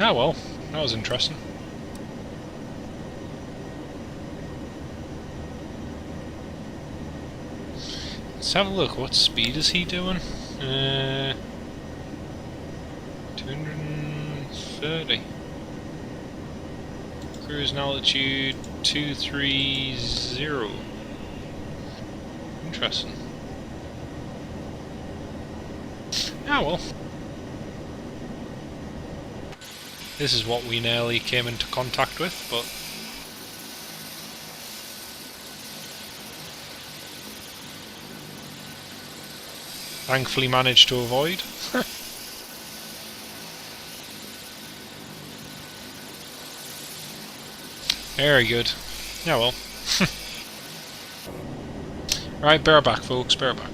Ah well, that was interesting. Let's have a look, what speed is he doing? 230. Cruising altitude 230. Interesting. Ah well. This is what we nearly came into contact with, but thankfully managed to avoid. Very good. Yeah, well. Right, bear back, folks, bear back.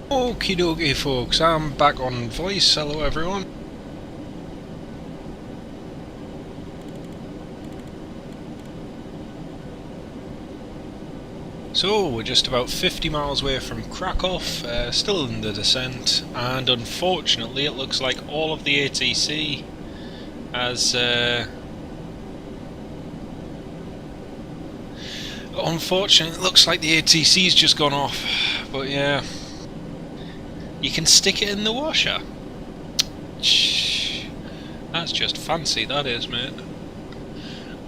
Okie dokie folks, I'm back on voice. Hello everyone. So we're just about 50 miles away from Krakow, still in the descent, and unfortunately it looks like all of the ATC has unfortunately it looks like the ATC's just gone off, but yeah. You can stick it in the washer. That's just fancy, that is, mate.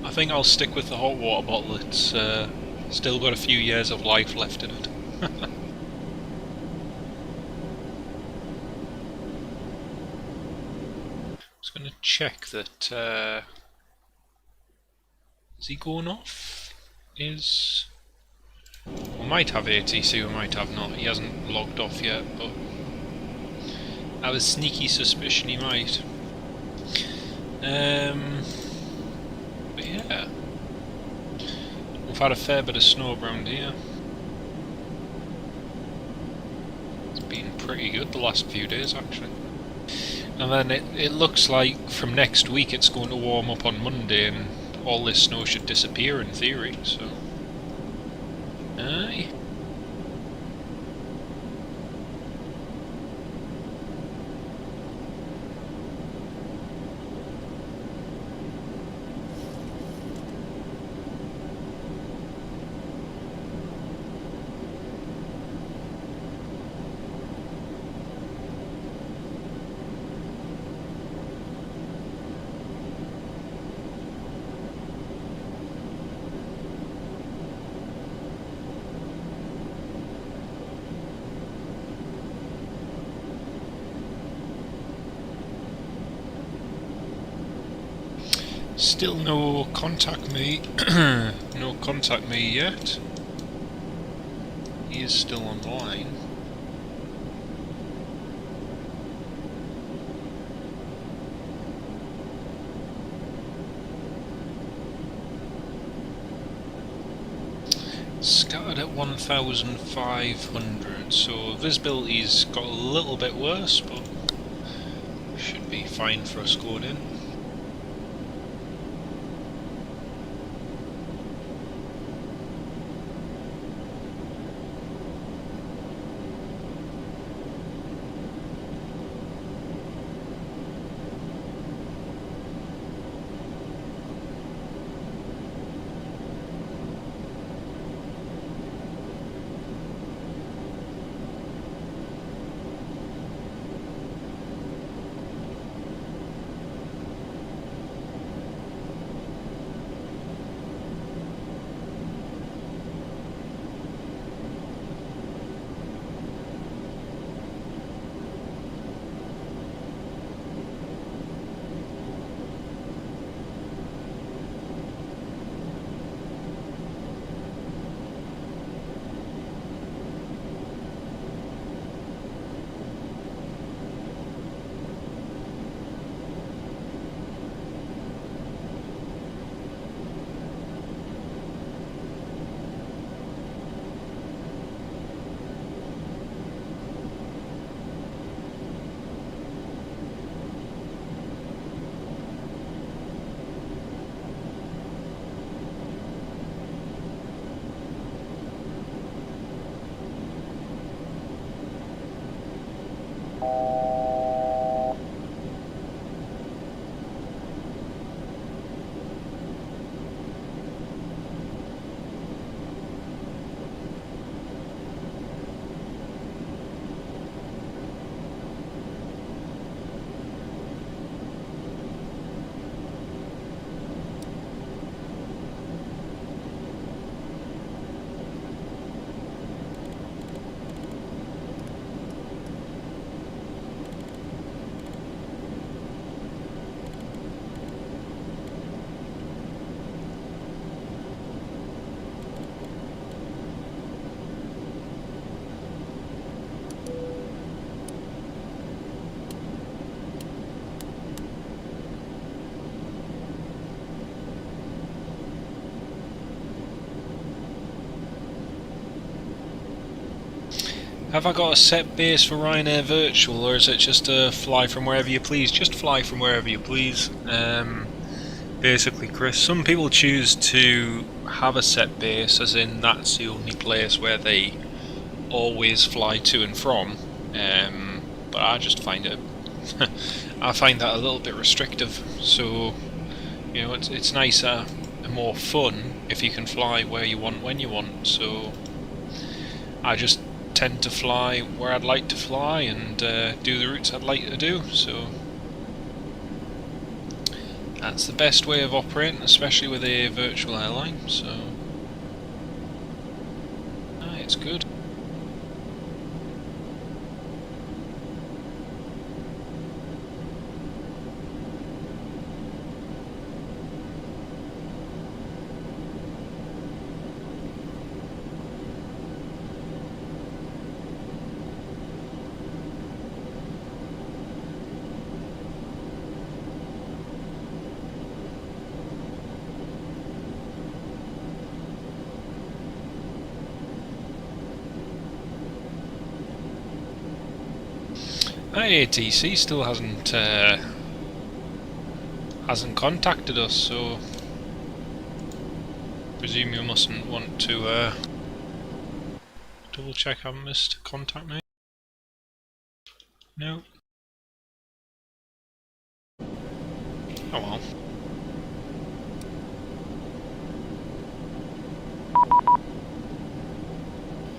I think I'll stick with the hot water bottle. It's still got a few years of life left in it. Just going to check that. Is he going off? We might have ATC, we might have not. He hasn't logged off yet, but I have a sneaky suspicion he might. But yeah, we've had a fair bit of snow around here. It's been pretty good the last few days actually. And then it looks like from next week it's going to warm up on Monday and all this snow should disappear in theory, so aye. Still no contact me. No contact me yet. He is still online. Scattered at 1,500, so visibility's got a little bit worse, but should be fine for us going in. Have I got a set base for Ryanair Virtual, or is it just a fly from wherever you please? Just fly from wherever you please. Basically, Chris, some people choose to have a set base, as in that's the only place where they always fly to and from. But I just find it, I find that a little bit restrictive. So, you know, it's nicer and more fun if you can fly where you want when you want. So, I just tend to fly where I'd like to fly and do the routes I'd like to do. So that's the best way of operating, especially with a virtual airline. So it's good. ATC still hasn't contacted us, so presume you mustn't want to double check I haven't missed contact name. No. Oh well.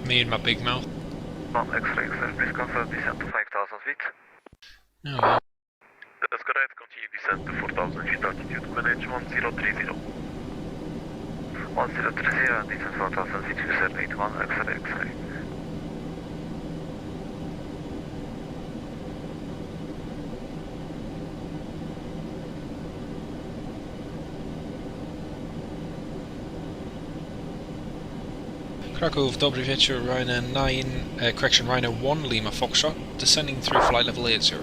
Me and my big mouth. X-ray, please confirm descent to 5,000 feet. Oh well. That's correct, continue descent to 4,000 feet altitude, QNH 1030. 1030, descent 4,000 feet, user 81, X-ray, X-ray. Krakow, dobry wieczór, Ryanair 9, correction, Ryanair 1, Lima Foxtrot, descending through flight level 80.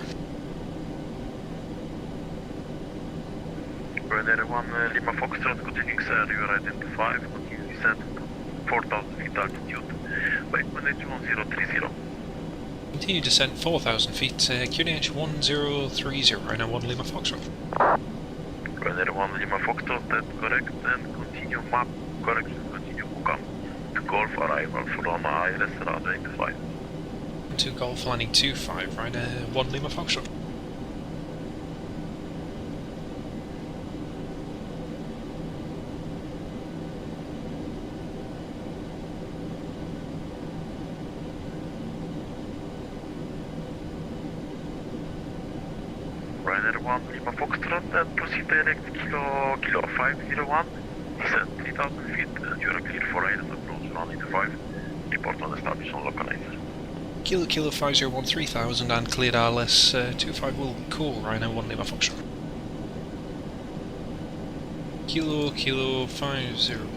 Ryanair 1, Lima Foxtrot, continuing sir, you are identified, continue descent to 4,000 feet altitude, by QNH 1030. Continue descent 4,000 feet, QNH 1030, Ryanair 1, Lima Foxtrot. Ryanair 1, Lima Foxtrot, that's correct, and continue map, correction, continue Kukam. Golf arrival from ILS radar 85. 2 Golf landing 25, Ryanair 1 Lima Foxtrot. Ryanair 1 Lima Foxtrot and proceed direct Kilo 501, descent 3,000 feet, you are clear for ILS approach 185, report on established on localizer. Kilo 501 3000 and cleared ILS 25 will call Ryanair 1 Lima Foxtrot. Kilo 501.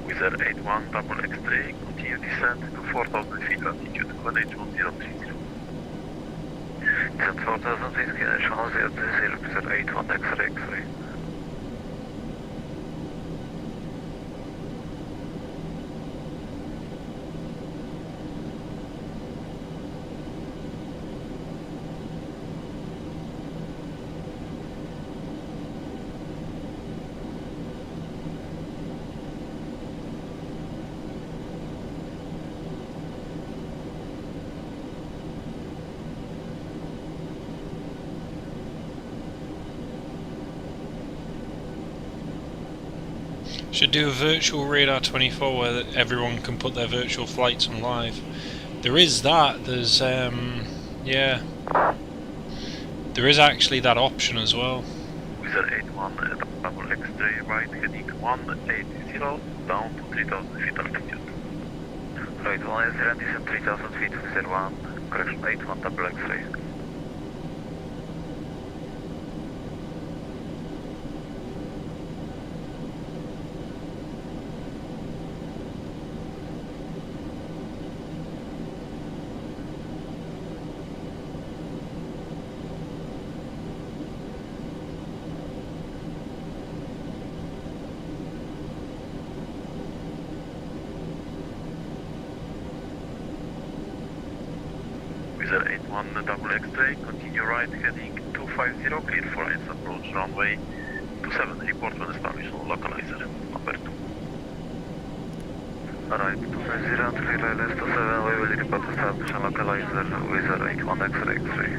Wizard 81 double X-ray, continue descent to 4,000 feet altitude, QNH 1030. Descent 4,000 feet, QNH 1030, Wizard 81 X-ray, X-ray. Should do a virtual radar 24 where everyone can put their virtual flights on live. There is that, there's yeah. There is actually that option as well. Wizard 81 double X-ray right heading 180 down to 3,000 feet altitude. Right, 180 descent 3,000 feet, Wizard 1, correction 81 double X-ray. double X-ray, continue right heading 250, clear for lines approach runway 27, report when established on localizer, number 2. Alright, 250, clear ILS 27, we will report establish on localizer with 81 X-ray X-ray.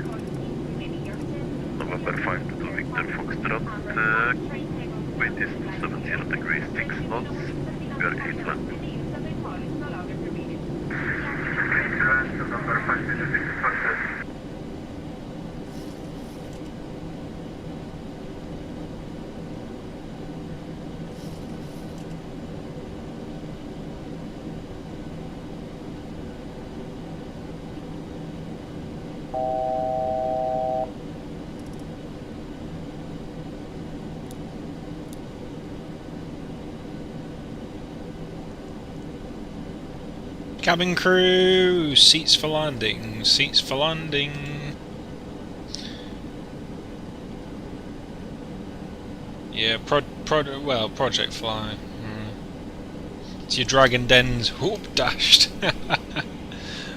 November 5 to Victor Foxtrot, wind is 270 degrees, 6 knots, we are eastward. November 5 to Victor Foxtrot. Cabin crew, seats for landing, seats for landing. Yeah, project fly. It's your Dragon Den's hoop dashed.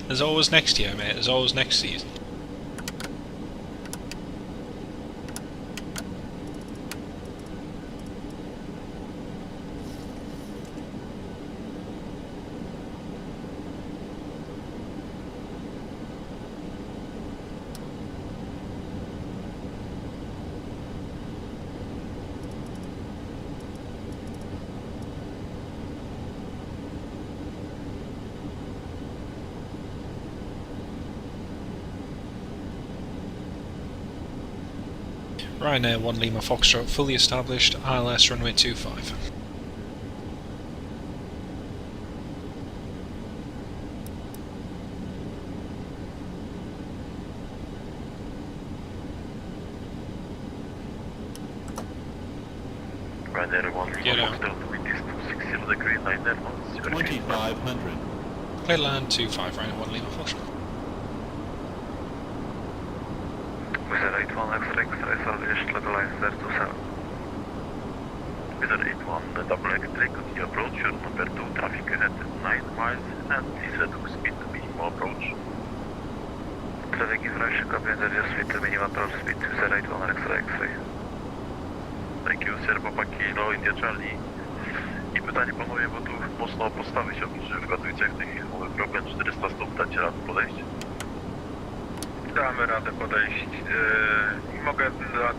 There's always next year, mate, there's always next season. Ryanair 1 Lima Foxtrot, fully established, ILS runway 25. Ryanair 1 Lima Foxtrot, wind is 260 degree, 9 knots, 2500. Clear land 25, Ryanair 1 Lima Foxtrot. Wizard 81 X-ray established, localizer 27. Wizard 81, double X-ray, continue approach, your number 2, traffic ahead 9 miles, and please reduce speed to minimum approach. Traffic information, copy and reduce speed to minimum approach speed, Wizard 81 X-ray. Thank you, Sierra Papa Kilo, India Charlie. I pytanie panowie, bo tu mocno podstawy się obniżyły, wgadujcie jak w tej chwili mamy problem, 400 stóp, dacie radę podejść? Damy radę podejść. Mogę dać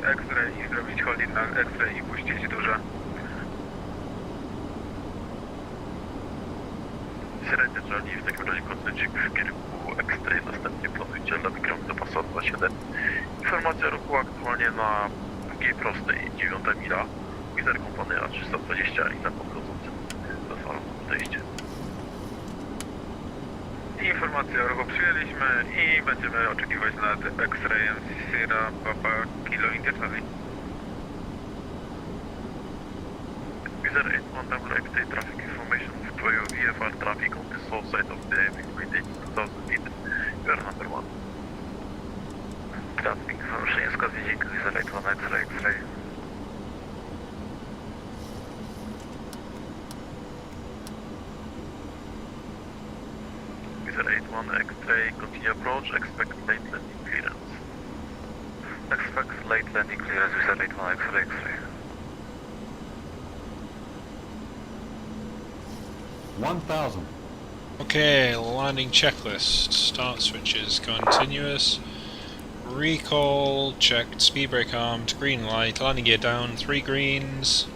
X-ray i zrobić holding na X-ray i puścić duże. Sierra Charlie, w takim razie koncentrujcie w kierunku X-ray, następnie planujcie dla mikromu do pasu 27. Informacja ruchu aktualnie na drugiej prostej, 9 mila. Wizer kompania 320 i na podchodzącym zezwalam na podejście. Informację o ruchu przyjęliśmy i będziemy oczekiwać nad X-rayem Sierra Papa Kilo India Charlie. Wizer 81 double X-ray traffic information for your VFR traffic on the south side of the EPGD 2000 feet. You are number 1. Traffic information is coding Wizer 81 X-ray X-ray. Wizard 81 X-ray, continue approach, expect late landing clearance. Expect late landing clearance, Wizard 81 X-ray X-ray. 1000. Okay, landing checklist. Start switches, continuous. Recall, checked, speed brake armed, green light, landing gear down, 3 greens.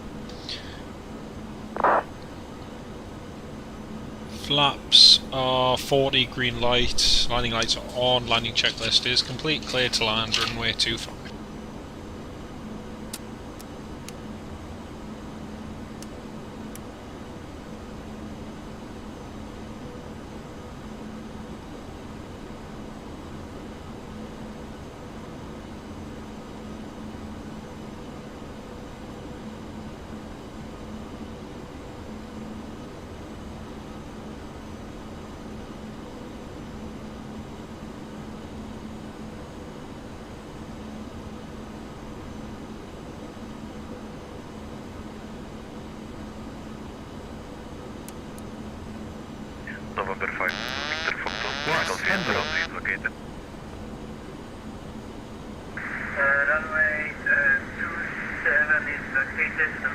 Flaps are 40, green light, landing lights are on, landing checklist is complete, clear to land, runway 25.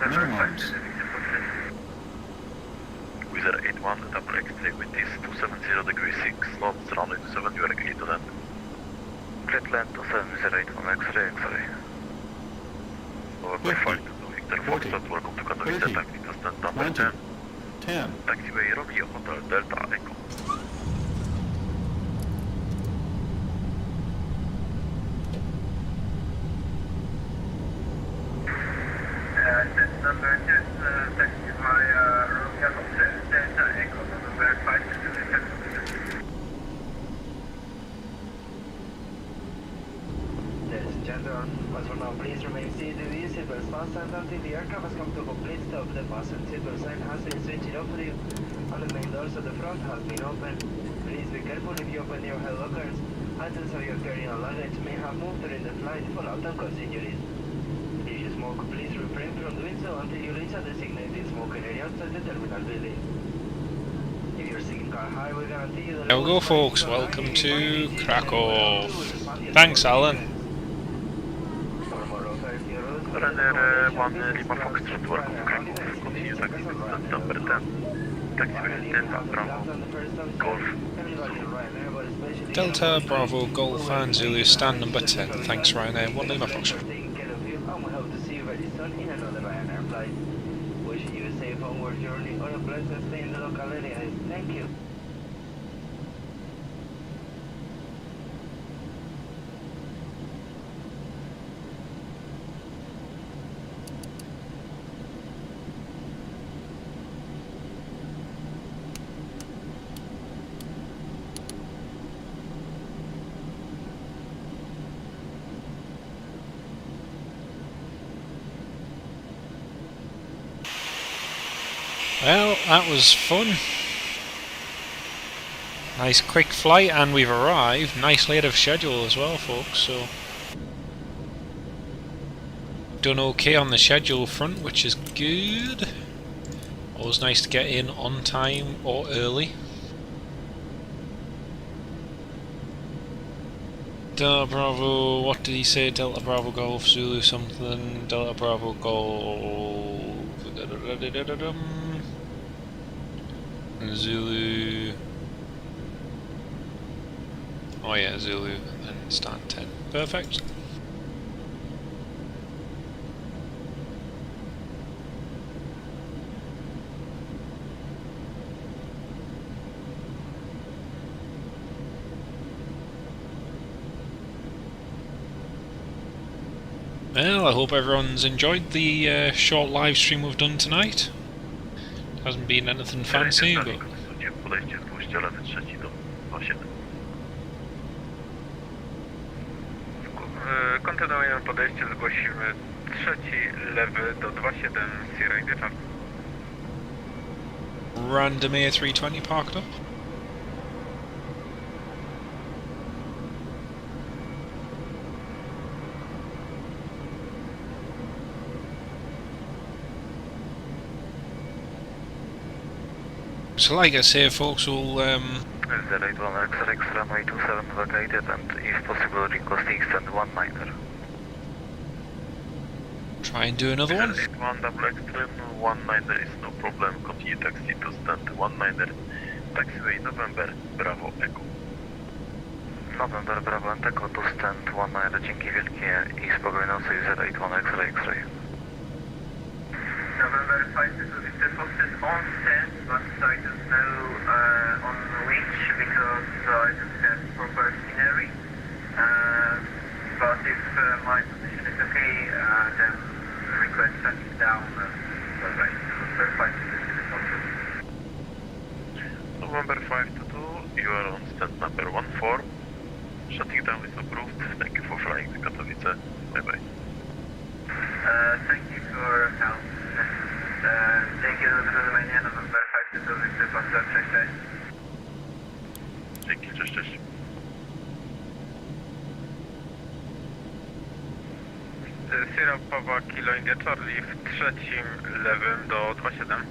minimums. Wizard 81, double X-ray with this 270 degree 6 knots, runway 27, you are clear to land. Clear to land 27081, X-ray, X-ray. November 5 to Victor Foxtrot, welcome to Katowice, taxi to stand number 10. 10. Taxiway Romeo Hotel Delta Echo. Stand number 10, taxi via Romeo Hotel Delta Echo, November 5 to Victor Foxtrot. Ladies and gentlemen, as for now, please remain seated with your seatbelts fastened until the aircraft has come to a complete stop. The fasten seatbelt sign has been switched off for you, and the main doors at the front has been opened. Please be careful if you open your head lockers. Items of your carry-on luggage may have moved during the flight, fall out and cause injuries. If you smoke, please refrain from doing so until you reach a designated smoking area outside the terminal building. If you're seeking car hire, we guarantee you that... There we go, folks. Welcome to Krakow. Thanks, Alan. Runner 1 Lima Foxtrot, welcome to Krakow, continue taxi to stand number 10. Taxiway Delta Bravo Golf. Delta Bravo Golf and Zulu, stand number 10. Thanks, Ryanair. 1 Lima Foxtrot. Taking care of you, and we hope to see you very soon in another Ryanair flight. Wishing you a safe homeward journey or a pleasant stay in the local area. Thank you. Well, that was fun. Nice quick flight, and we've arrived nicely ahead of schedule as well, folks, so done okay on the schedule front, which is good. Always nice to get in on time or early. Delta Bravo, what did he say? Delta Bravo Golf Zulu something, Delta Bravo Golf Zulu. Oh yeah, Zulu and stand 10. Perfect. Well, I hope everyone's enjoyed the short live stream we've done tonight. Hasn't been anything fancy, but Kontynuujemy podejście, zgłosimy trzeci lewy do 27 Sierra India. Random Air 320 parked up. So like I say, folks, we'll 081 XX runway 27 vacated, and if possible requesting extend 19er. Try and do another one. 1 double extreme, 19er is no problem, continue taxi to stand 19er, taxiway November, Bravo Echo. November, Bravo and Echo to stand 19er, dzięki wielkie i spokojnej nocy 081 X-ray, X-ray. November 5 to Victor Fox is on stand, but I don't know on which because I don't have proper scenery. But if my position is okay, then request shutting down. Alright, November 5 to Victor Fox. November 5 to 2, you are on stand number 14. Shutting down is approved. Thank you for flying to Katowice. Bye bye. Thank you for help. Dzięki za zrozumienie, November 5 to Victor Fox, cześć, cześć. Dzięki, cześć, cześć. Sierra Papa Kilo India Charlie w trzecim lewym do 27.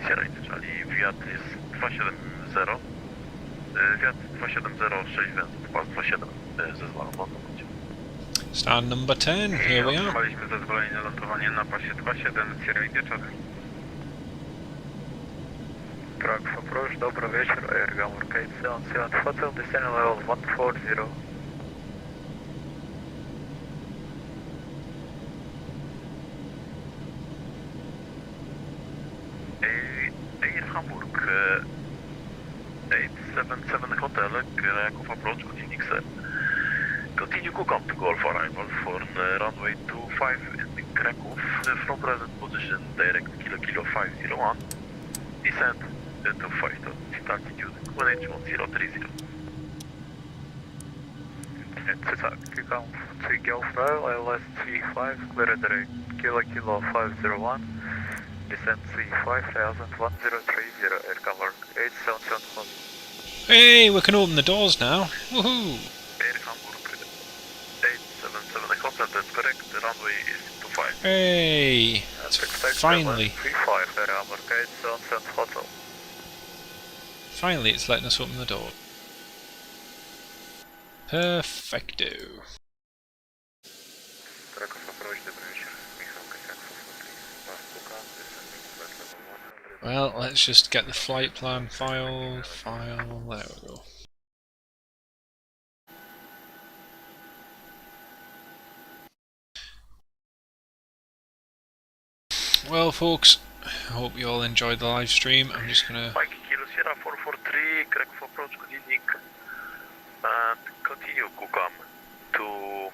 Sierra India Charlie, wiatr jest 270. Wiatr 270, 6 węzłów, pas 27 zezwalono na lądzie. Stand number 10, here we are. Otrzymaliśmy zezwolenie na lądowanie na pasie 27 Sierra wieczorem. Krakow approach, добрый вечер, Air Gamma 877 Hotel, descending level 140. Air Hamburg 877 Hotel, Krakow approach, good evening sir. Continue Kukam to Golf arrival for runway 25 in Krakow, from present position direct Kilo 501, descent to 5 knots, altitude 1H1030. It's Kukam to Golf Row, ILS 35, clear at the rate Kilo 501, descent C501030, Air Hamburg 877 Hotel. Hey, we can open the doors now. Woohoo! Air Hamburg 877 Hotel, that's correct, the runway is 25. Hey! Finally. Finally it's letting us open the door. Perfecto. Well, let's just get the flight plan file, there we go. Well folks, I hope you all enjoyed the live stream. I'm just gonna... Mike Kilo Sierra 443, Krakow approach, good evening. And continue Kukam to...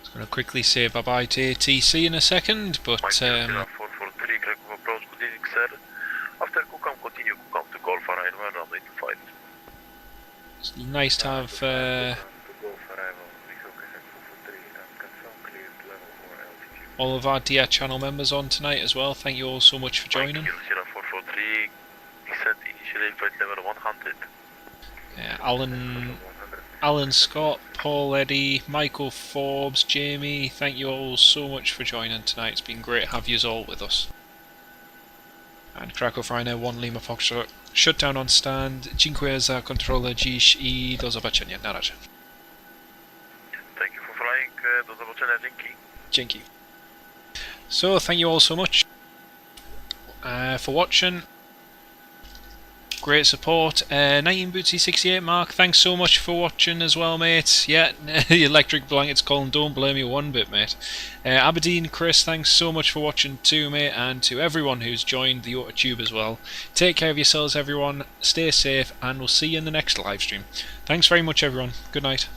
Just gonna quickly say bye bye to ATC in a second, but Mike Kilo Sierra 443, Krakow approach, good evening sir. After Kukam, continue Kukam to Golf arrival, runway 25. it's nice to have all of our DR channel members on tonight as well. Thank you all so much for joining. Mike Kilo Sierra 443, descent initially flight level 100. Alan Scott, Paul Eddy, Michael Forbes, Jamie, thank you all so much for joining tonight. It's been great to have you all with us. And Krakow Ryanair 1 Lima Foxtrot, shut down on stand. Dziękuję za kontrolę dziś I do zobaczenia. Na razie. Thank you for flying, do zobaczenia, dzięki. Dzięki. So, thank you all so much for watching. Great support. 19 Bootsy 68 Mark, thanks so much for watching as well, mate. Yeah, the electric blankets calling, don't blame you one bit, mate. Aberdeen Chris, thanks so much for watching too, mate, and to everyone who's joined the YouTube as well. Take care of yourselves, everyone. Stay safe, and we'll see you in the next live stream. Thanks very much, everyone. Good night.